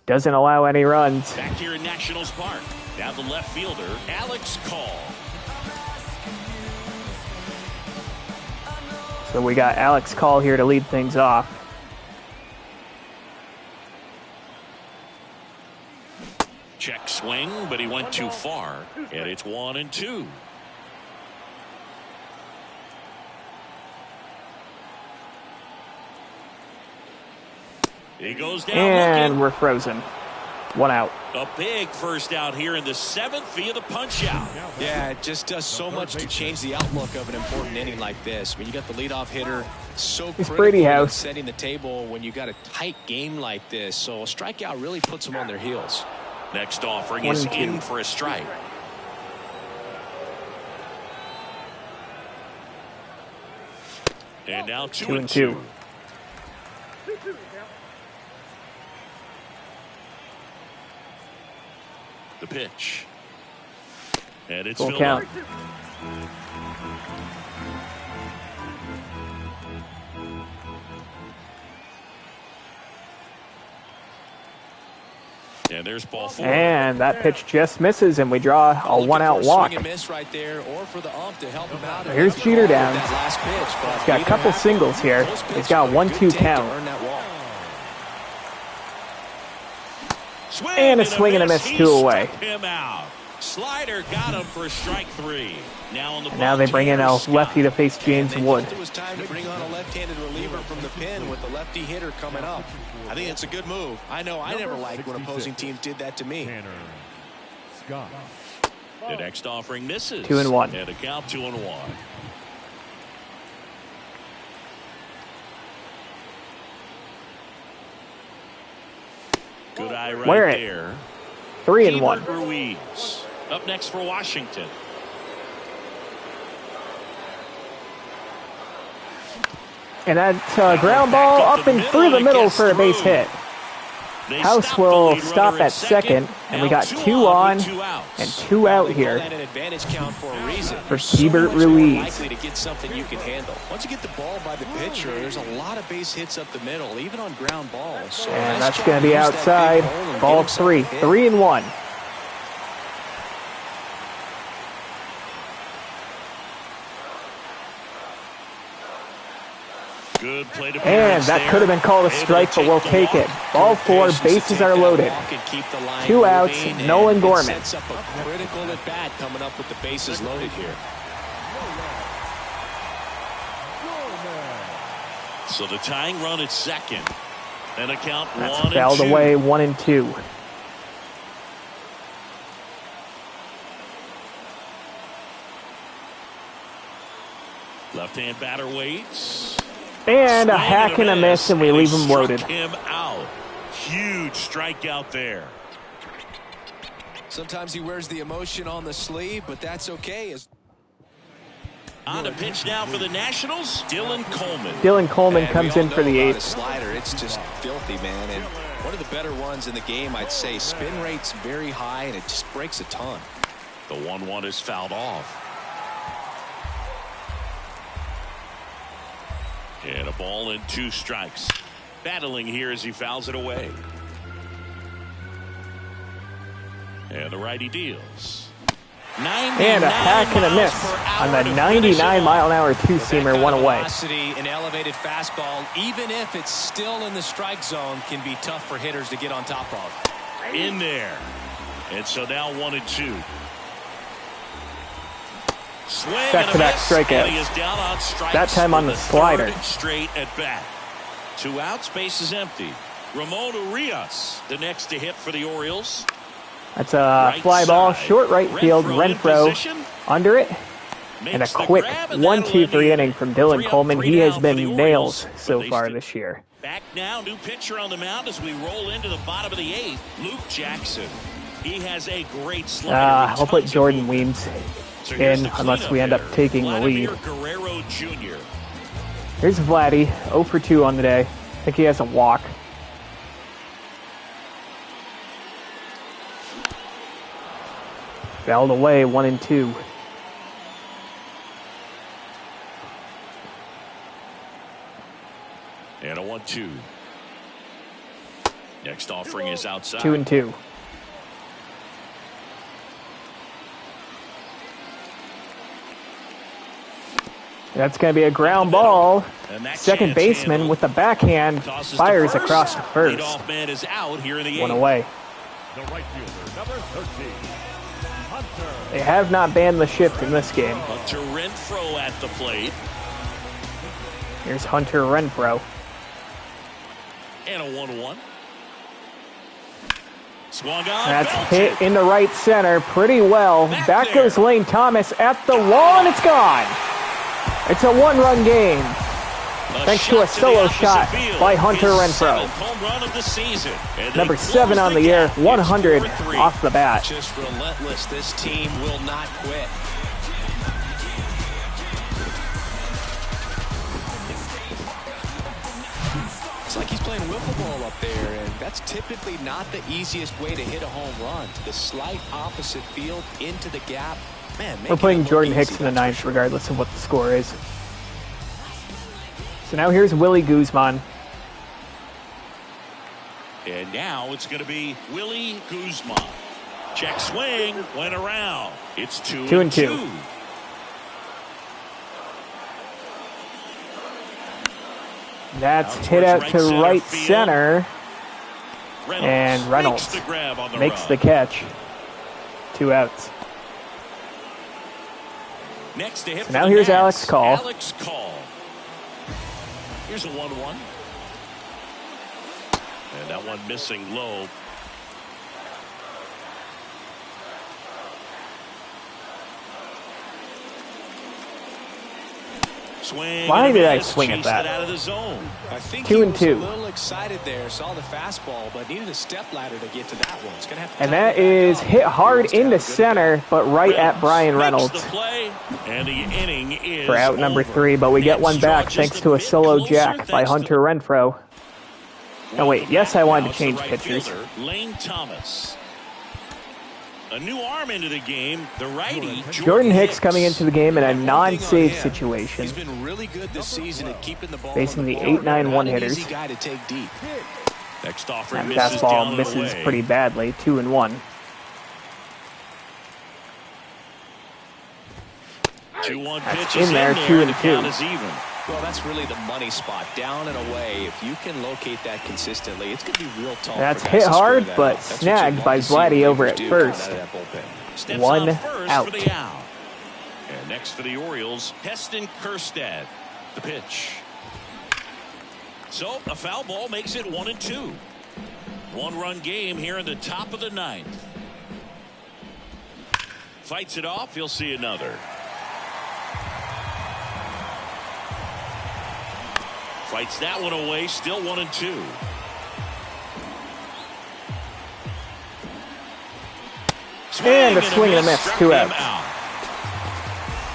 Doesn't allow any runs. Back here in Nationals Park. Now the left fielder, Alex Call. So we got Alex Call here to lead things off. Check swing, but he went too far. And it's 1-2. He goes down And looking. we're frozen. 1 out. A big first out here in the 7th via the punch out. Yeah, it just does so much to change the outlook of an important inning like this. I mean, you got the leadoff hitter so critical Brady in House. setting the table when you got a tight game like this. So a strikeout really puts them on their heels. Next offering is 1-2. in for a strike. And now 2-2. The pitch. And it's Full filled count. up. And there's ball 4. And that pitch just misses, and we draw a Looking 1 out for a walk. swing and miss right there, or for the ump to help him out. Here's Jeter down. That last pitch, but He's got a either couple happened, singles here. those He's pitches got a were a 1-2 good take to count. earn that walk. Swing And a swing and a miss, He 2 away. struck him out. Slider got him for strike 3. Now on the And now they bring in a lefty to face James And they Wood. felt it was time to bring on a left-handed reliever from the pen with the lefty hitter coming up. I think it's a good move. I know I never liked when opposing teams did that to me. Tanner Scott. The next offering misses. 2-1. And a count 2-1. Good eye right Wear it. there. 3-1. Ebert Ruiz up next for Washington. And that ground ball up and through the middle for a base hit. They House stop the will lead stop runner at second, and we Now got 2 on with 2 outs. and 2 out They here call that an advantage count for a reason. for So Ebert much more Ruiz. likely to get something you can handle. Once you get the ball by the pitcher, there's a lot of base hits up the middle, even on ground balls. So And nice that's job going to be use that big outside. hole and Ball get himself 3. a hit. 3-1. Good plate And appearance that there. could have been called a strike, but we'll take it. Ball four, bases are loaded. 2 outs, Nolan Gorman. Sets up a critical at bat coming up with the bases loaded here. So the tying run at second. And a count That's 1-2. fouled away, 1-2. Left-hand batter waits. And a Swing hack and a miss, and we he leave him struck loaded. him out. Huge strikeout there. Sometimes he wears the emotion on the sleeve, but that's okay. On to pitch now for the Nationals, Dylan Coleman. Dylan Coleman comes in for the 8th. Slider, it's just filthy, man. And one of the better ones in the game, I'd say. Spin rate's very high, and it just breaks a ton. The 1-1 is fouled off. And a ball and 2 strikes. Battling here as he fouls it away. And the righty deals. And a hack and a miss on the 99-mile-an-hour two-seamer, one away. An elevated fastball, even if it's still in the strike zone, can be tough for hitters to get on top of. In there. And so now 1-2. Swing Back-to-back strikeouts. He is down on strikes. That time on the slider. Straight at bat. 2 outs, base is empty. Ramon Urias, the next to hit for the Orioles. That's a fly ball, short right field. Renfroe under it. And a quick 1-2-3 inning from Dylan Coleman. He has been nails so far this year. Back now, new pitcher on the mound as we roll into the bottom of the 8th. Luke Jackson. He has a great slider. I'll put Jordan Weems in unless we end up taking the lead. Guerrero Jr. Here's Vladdy, 0 for 2 on the day. I think he has a walk. Fouled away, 1-2. And a 1-2. Next offering is outside. 2-2. That's going to be a ground ball. Second baseman with the backhand fires across the first. Leadoff man is out here in the 8th. 1 away. The right fielder, number 13, Hunter. They have not banned the shift in this game. Hunter Renfroe at the plate. Here's Hunter Renfroe. And a 1-1. Swung on. That's belted. hit into right center pretty well. Back goes Lane Thomas at the wall, and it's gone. It's a 1-run game. Thanks to a solo shot by Hunter Renfroe. Number 7 on the year, 100 off the bat. Just relentless. This team will not quit. It's like he's playing wiffle ball up there, and that's typically not the easiest way to hit a home run. To the slight opposite field, into the gap. Man, We're putting Jordan Hicks in the 9th regardless of what the score is. So now here's Willie Guzman. And now it's going to be Willie Guzman. Check swing, went around. It's 2-2. That's hit out to right center. And Reynolds makes the catch. 2 outs. Next to hit so now here's Alex Call. Alex Call. Here's a 1-1. And that one missing low. Swing. Why did I swing at that? Out of the zone. I think 2-2. He was a little excited there. Saw the fastball, but needed a step ladder to get to that one. It's gonna have to And that is hit hard into center, but right at Brian Reynolds and the inning is for out number 3. But we get one back thanks to a solo jack by Hunter Renfroe. Oh wait, yes, I wanted to change pitchers. Lane Thomas. A new arm into the game, the righty Jordan Hicks coming into the game in a non-save situation. He's been really good this season at keeping the ball facing the on 8-9-1 hitters. Easy guy to take deep. Next offer That misses fastball down misses away. pretty badly. 2-1. 2-1 That's pitch is in there, and 2-2. the count is even. Well, that's really the money spot, down and away. If you can locate that consistently, it's going to be real tough. That's for guys hit to square hard, that but up. That's snagged what by you love to see Vladdy over relievers at do coming first. out of that bullpen. Steps One on first out. for the out. And next for the Orioles, Heston Kjerstad, the pitch. So a foul ball makes it 1-2. One-run game here in the top of the ninth. Fights it off. He'll see another. Fights that one away. Still 1-2. And a swing and a miss. Struck 2 him outs. out.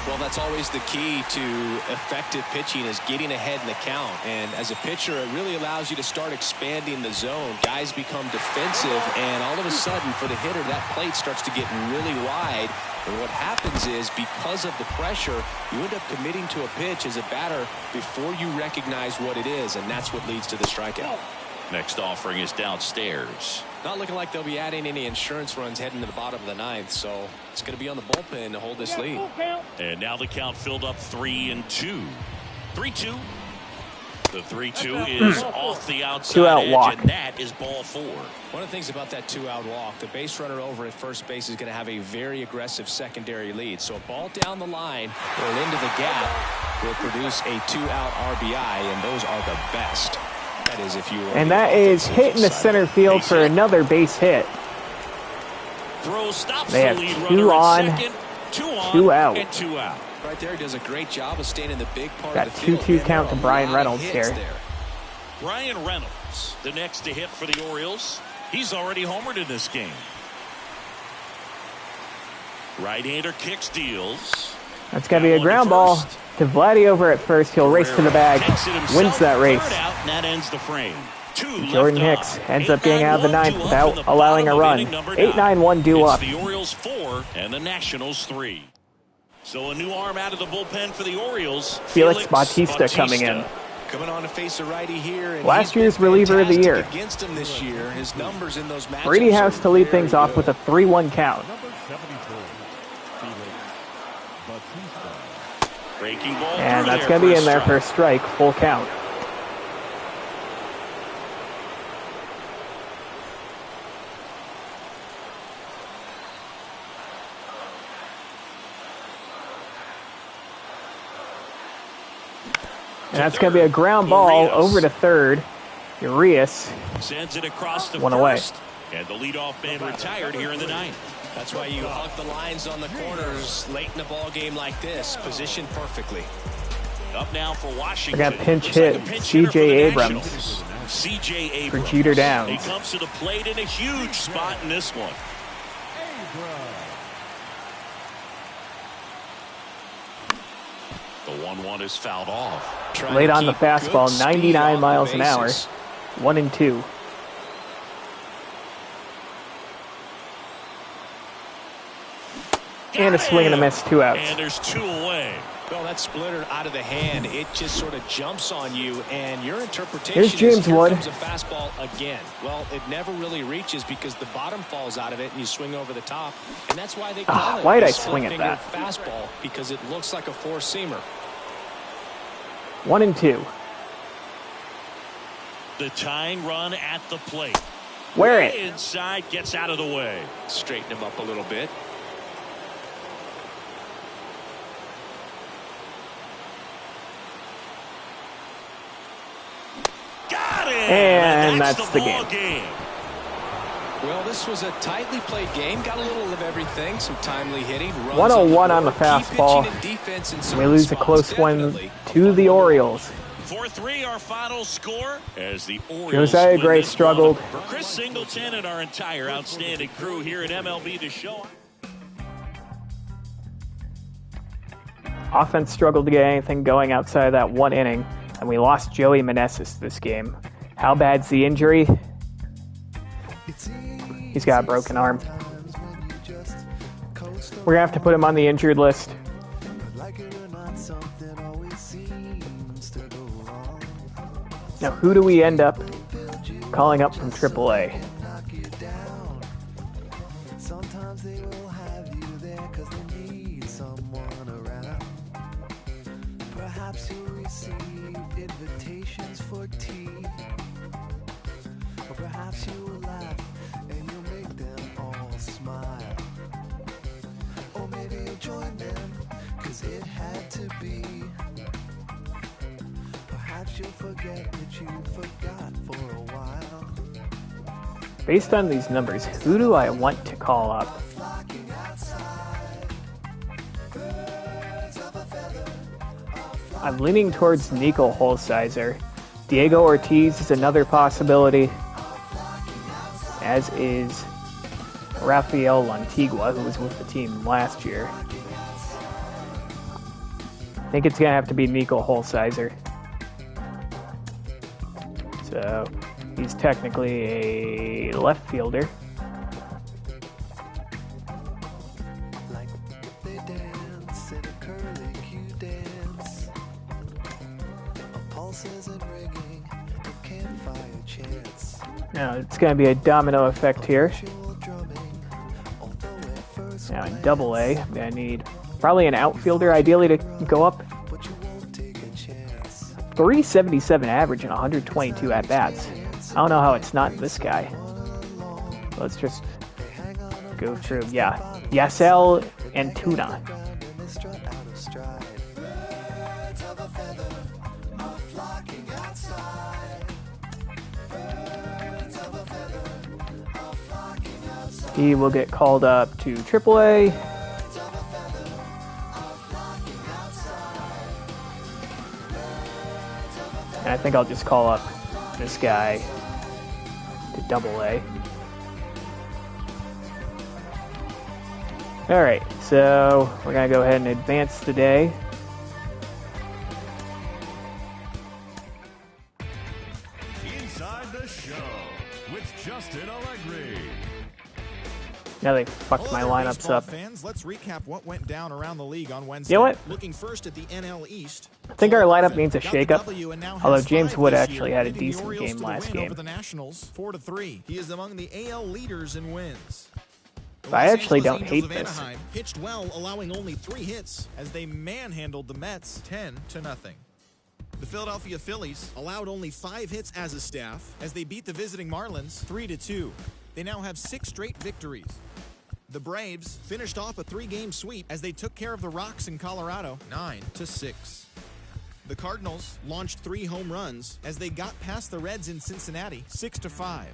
Well, that's always the key to effective pitching, is getting ahead in the count. And as a pitcher, it really allows you to start expanding the zone. Guys become defensive, and all of a sudden, for the hitter, that plate starts to get really wide. And what happens is, because of the pressure, you end up committing to a pitch as a batter before you recognize what it is, and that's what leads to the strikeout. Next offering is downstairs. Not looking like they'll be adding any insurance runs heading to the bottom of the ninth, so it's going to be on the bullpen to hold this lead. And now the count filled up 3-2. 3-2. The 3-2 is off the outside 2-out edge, walk. and that is ball 4. One of the things about that 2-out walk, the base runner over at first base is going to have a very aggressive secondary lead. So a ball down the line or into the gap will produce a 2-out RBI, and those are the best. That is if you are And that is hitting the center field for another base hit. Throw stops They the have lead 2 runner on, at second. 2 on, 2 out. and 2 out. Right there, he does a great job of staying in the big part Got of the field. 2-2 count to There are a Brian lot of Reynolds hits here. there. Brian Reynolds, the next to hit for the Orioles. He's already homered in this game. Right-hander kicks, deals. That's going to be a ground ball to Vladdy over at first. He'll race to the bag, wins that race. Third out, and that ends the frame. 2 Jordan left Hicks on. ends up getting out of the 8-9-1 ninth due up without in the allowing a bottom of run. inning number 8-9-1 due It's up. the Orioles 4 and the Nationals 3. So a new arm out of the bullpen for the Orioles. Felix Bautista coming in. Coming on to face a righty here. And Last he's been year's reliever of the year. fantastic against him this year. His numbers in those matchups Brady House are to lead very things off good. with a 3-1 count. Number 72, Felix Bautista. Breaking ball And through that's there going to be for in there for a strike. strike, full count. And that's going to be a ground ball over to third. Urias Sends it across the one away. first. And the leadoff man retired here in the ninth. That's why you hug the lines on the corners late in a ball game like this, positioned perfectly. Up now for Washington. We got pinch Looks like hit, a pinch hitter for C.J. the Abrams. Nationals. C.J. Abrams. Jeter Downs. He comes to the plate in a huge spot in this one. The 1-1 is fouled off. Trying Late to on the keep good fastball, speed 99 off miles the an hour. bases. 1-2. And a swing and a miss, 2 outs. And there's 2 away. Well, that splitter out of the hand, it just sort of jumps on you, and your interpretation Here's James is here Wood. comes a fastball again. Well, it never really reaches because the bottom falls out of it, and you swing over the top, and that's why they call it why'd a I swing at split-fingered that? fastball, because it looks like a four-seamer. 1-2. The tying run at the plate. Wear Way it. inside, gets out of the way. Straighten him up a little bit. Got it! And that's the ball game. Well, this was a tightly played game. Got a little of everything. Some timely hitting. Runs 101 on the board, key fastball. pitching and defense in We certain lose a spots, close definitely. one to the Orioles. 4-3 our final score as the Orioles Josiah win Gray this struggled. one. For Chris Singleton and our entire outstanding crew here at MLB The Show. Offense struggled to get anything going outside of that 1 inning, and we lost Joey Meneses this game. How bad's the injury? He's got a broken arm. We're going to have to put him on the injured list. Now, who do we end up calling up from AAA? Perhaps you'll receive invitations for tea. Or perhaps you will laugh and you'll make them all smile. Or maybe you'll join them, 'cause it had to be. Perhaps you'll forget that you forgot for a while. Based on these numbers, who do I want to call up? Flocking outside, birds of a feather are I'm leaning towards Nico Holsizer. Diego Ortiz is another possibility, as is Rafael Lantigua, who was with the team last year. I think it's going to have to be Nico Holsizer. So he's technically a left fielder. like they dance in a curly-Q dance. A pulse isn't ringing, a campfire chants. Now it's going to be a domino effect here. Ritual drumming, although at first Now in glance, Double A, I'm going to need probably an outfielder ideally to go up. but you won't take a chance. 377 average and 122 at bats. I don't know how it's not this guy. Let's just go through. Yeah, Yasel and Tuna. Ground and they strut out of stride. Birds of a feather are flocking outside. Birds of a feather are flocking outside. He will get called up to AAA. Birds of a feather are flocking outside. And I think I'll just call up this guy to Double A. Alright, so we're going to go ahead and advance today. Inside the Show with Justin Allegri. Now they fucked my Hello there, lineups baseball up. Fans, let's recap what went down around the league on Wednesday. You know what? Looking first at the NL East. I think our lineup needs a Got the shakeup. W and now has Although James 5 Wood this actually year, had a leading the decent Orioles game to the last win game. Over the Nationals, 4-3. He is among the AL leaders in wins. The I Los actually Angeles don't Angels hate of this. Anaheim pitched well, allowing only 3 hits as they manhandled the Mets 10-0. The Philadelphia Phillies allowed only 5 hits as a staff as they beat the visiting Marlins 3-2. They now have 6 straight victories. The Braves finished off a 3-game sweep as they took care of the Rocks in Colorado 9-6. The Cardinals launched 3 home runs as they got past the Reds in Cincinnati 6-5.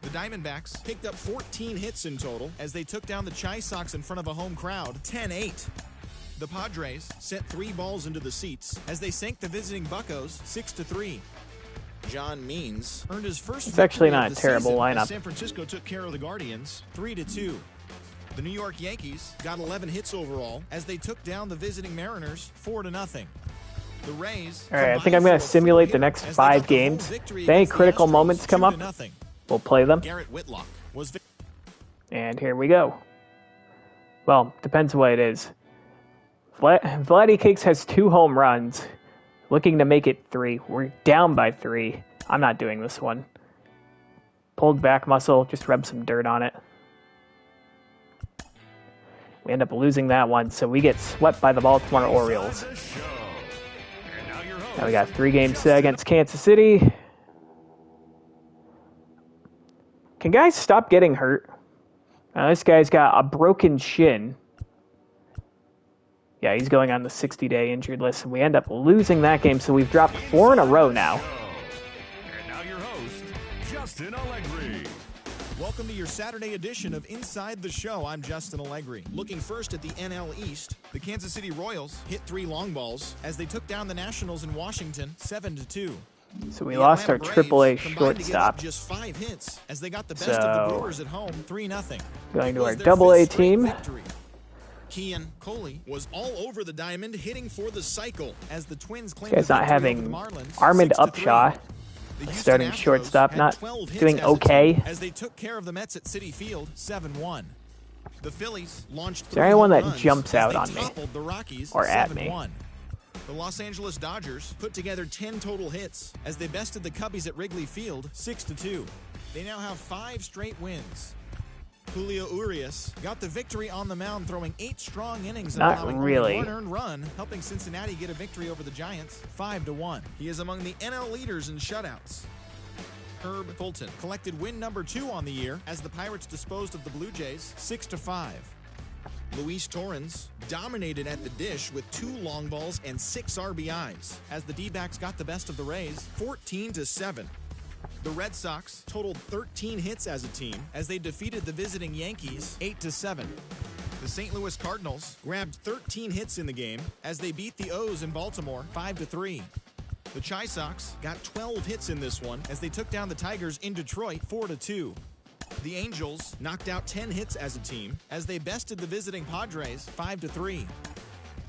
The Diamondbacks picked up 14 hits in total as they took down the Chi Sox in front of a home crowd 10-8. The Padres sent 3 balls into the seats as they sank the visiting Buccos 6-3. John Means earned his first It's actually victory not of a the terrible season lineup. as San Francisco took care of the Guardians 3-2. The New York Yankees got 11 hits overall as they took down the visiting Mariners 4-0. The Rays. All right, I think I'm going to simulate the next 5 games. If any critical moments come up, we'll play them. Garrett Whitlock was And here we go. Well, depends what it is. Vladdy Cakes has 2 home runs, looking to make it 3. We're down by 3. I'm not doing this one. Pulled back muscle, just rub some dirt on it. We end up losing that one, so we get swept by the Baltimore Orioles. Inside the Show. And now your host, Now we got 3 games set against Kansas City. Can guys stop getting hurt? This guy's got a broken shin. Yeah, he's going on the 60-day injured list, and we end up losing that game, so we've dropped 4 in a row now. And now your host, Justin Allegri. Welcome to your Saturday edition of Inside the Show. I'm Justin Allegri. Looking first at the NL East, the Kansas City Royals hit 3 long balls as they took down the Nationals in Washington 7-2. So we The lost our Atlanta Braves AAA combined to give up shortstop. just 5 hits as they got the best of the So, Brewers at home 3-0. going to Was our their Double A 5th straight team. victory. Kean Coley was all over the diamond, hitting for the cycle as the Twins claimed This guy's the not victory over having the Marlins, Armand 6-3. Upshaw, The Houston starting Astros shortstop, had not 12 hits doing as a okay. team as they took care of the Mets at Citi Field 7-1. The Phillies launched Is there 3 anyone home that runs jumps as out they on me? toppled the Rockies Or at me? 7-1. The Los Angeles Dodgers put together 10 total hits as they bested the Cubbies at Wrigley Field 6-2. They now have 5 straight wins. Julio Urias got the victory on the mound, throwing 8 strong innings and Not allowing really. only 1 earned run, helping Cincinnati get a victory over the Giants 5-1. He is among the NL leaders in shutouts. Herb Fulton collected win number 2 on the year as the Pirates disposed of the Blue Jays 6-5. Luis Torrens dominated at the dish with 2 long balls and 6 RBIs as the D-backs got the best of the Rays 14-7. The Red Sox totaled 13 hits as a team as they defeated the visiting Yankees 8-7. The St. Louis Cardinals grabbed 13 hits in the game as they beat the O's in Baltimore 5-3. The Chi Sox got 12 hits in this one as they took down the Tigers in Detroit 4-2. The Angels knocked out 10 hits as a team as they bested the visiting Padres 5-3.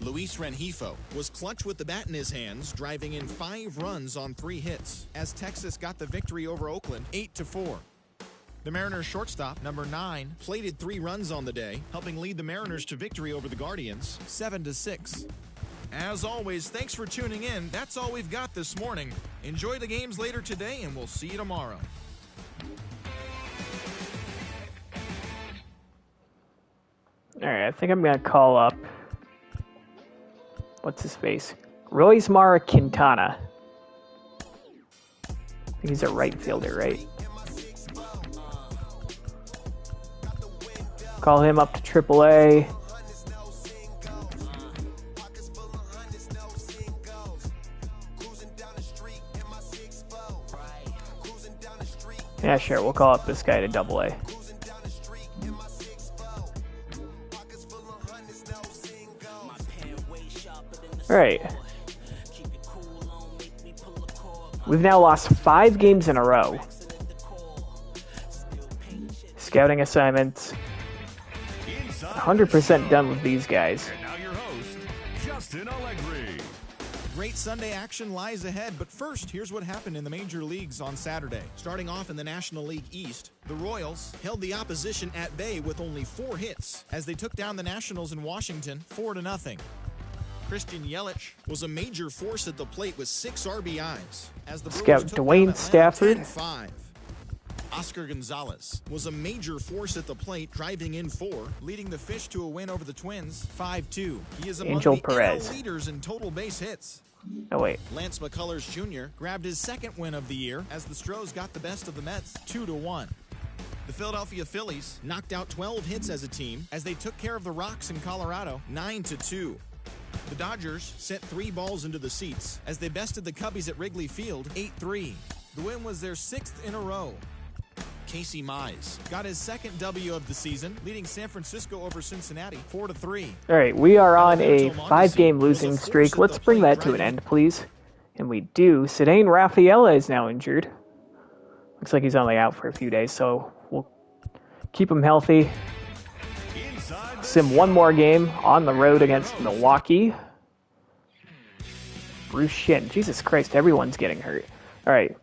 Luis Rengifo was clutch with the bat in his hands, driving in 5 runs on 3 hits as Texas got the victory over Oakland 8-4. The Mariners shortstop, number 9, plated 3 runs on the day, helping lead the Mariners to victory over the Guardians 7-6. As always, thanks for tuning in. That's all we've got this morning. Enjoy the games later today, and we'll see you tomorrow. All right, I think I'm going to call up, what's his face? Roismar Quintana. I think he's a right fielder, right? Call him up to AAA. Yeah, sure, we'll call up this guy to AA. Alright. We've now lost 5 games in a row. Scouting assignments. 100% done with these guys. And now your host, Justin Allegri. Great Sunday action lies ahead, but first, here's what happened in the major leagues on Saturday. Starting off in the National League East, the Royals held the opposition at bay with only 4 hits as they took down the Nationals in Washington 4-0. Christian Yelich was a major force at the plate with 6 RBIs as the Scout Brewers took Dwayne down Atlanta Stafford. 10-5. Oscar Gonzalez was a major force at the plate, driving in 4, leading the Fish to a win over the Twins 5-2. He is among Angel the Perez. NL leaders in total base hits. Oh, wait. Lance McCullers Jr. grabbed his 2nd win of the year as the Stros got the best of the Mets 2-1. The Philadelphia Phillies knocked out 12 hits as a team as they took care of the Rocks in Colorado 9-2. The Dodgers sent 3 balls into the seats as they bested the Cubbies at Wrigley Field 8-3. The win was their 6th in a row. Casey Mize got his 2nd W of the season, leading San Francisco over Cincinnati 4-3. All right, we are on a 5-game losing streak. Let's bring that to an end, please. And we do. Cedane Rafaela is now injured. Looks like he's only out for a few days, so we'll keep him healthy. Sim one more game on the road against Milwaukee. Bruce Shin. Jesus Christ, everyone's getting hurt. All right,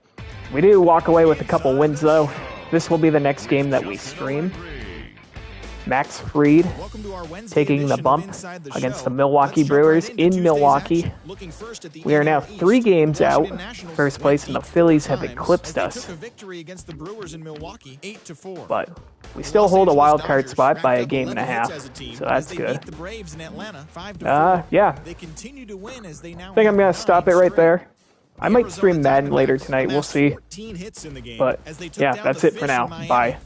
we do walk away with a couple wins, though. This will be the next game that we stream. Max Fried taking the bump against the Milwaukee Brewers in Milwaukee. We are now 3 games out, first place, and the Phillies have eclipsed us. But we still hold a wild card spot by a game and a half, so that's good. Yeah. I think I'm going to stop it right there. I might stream Madden later tonight, we'll see. But yeah, that's it for now. Bye.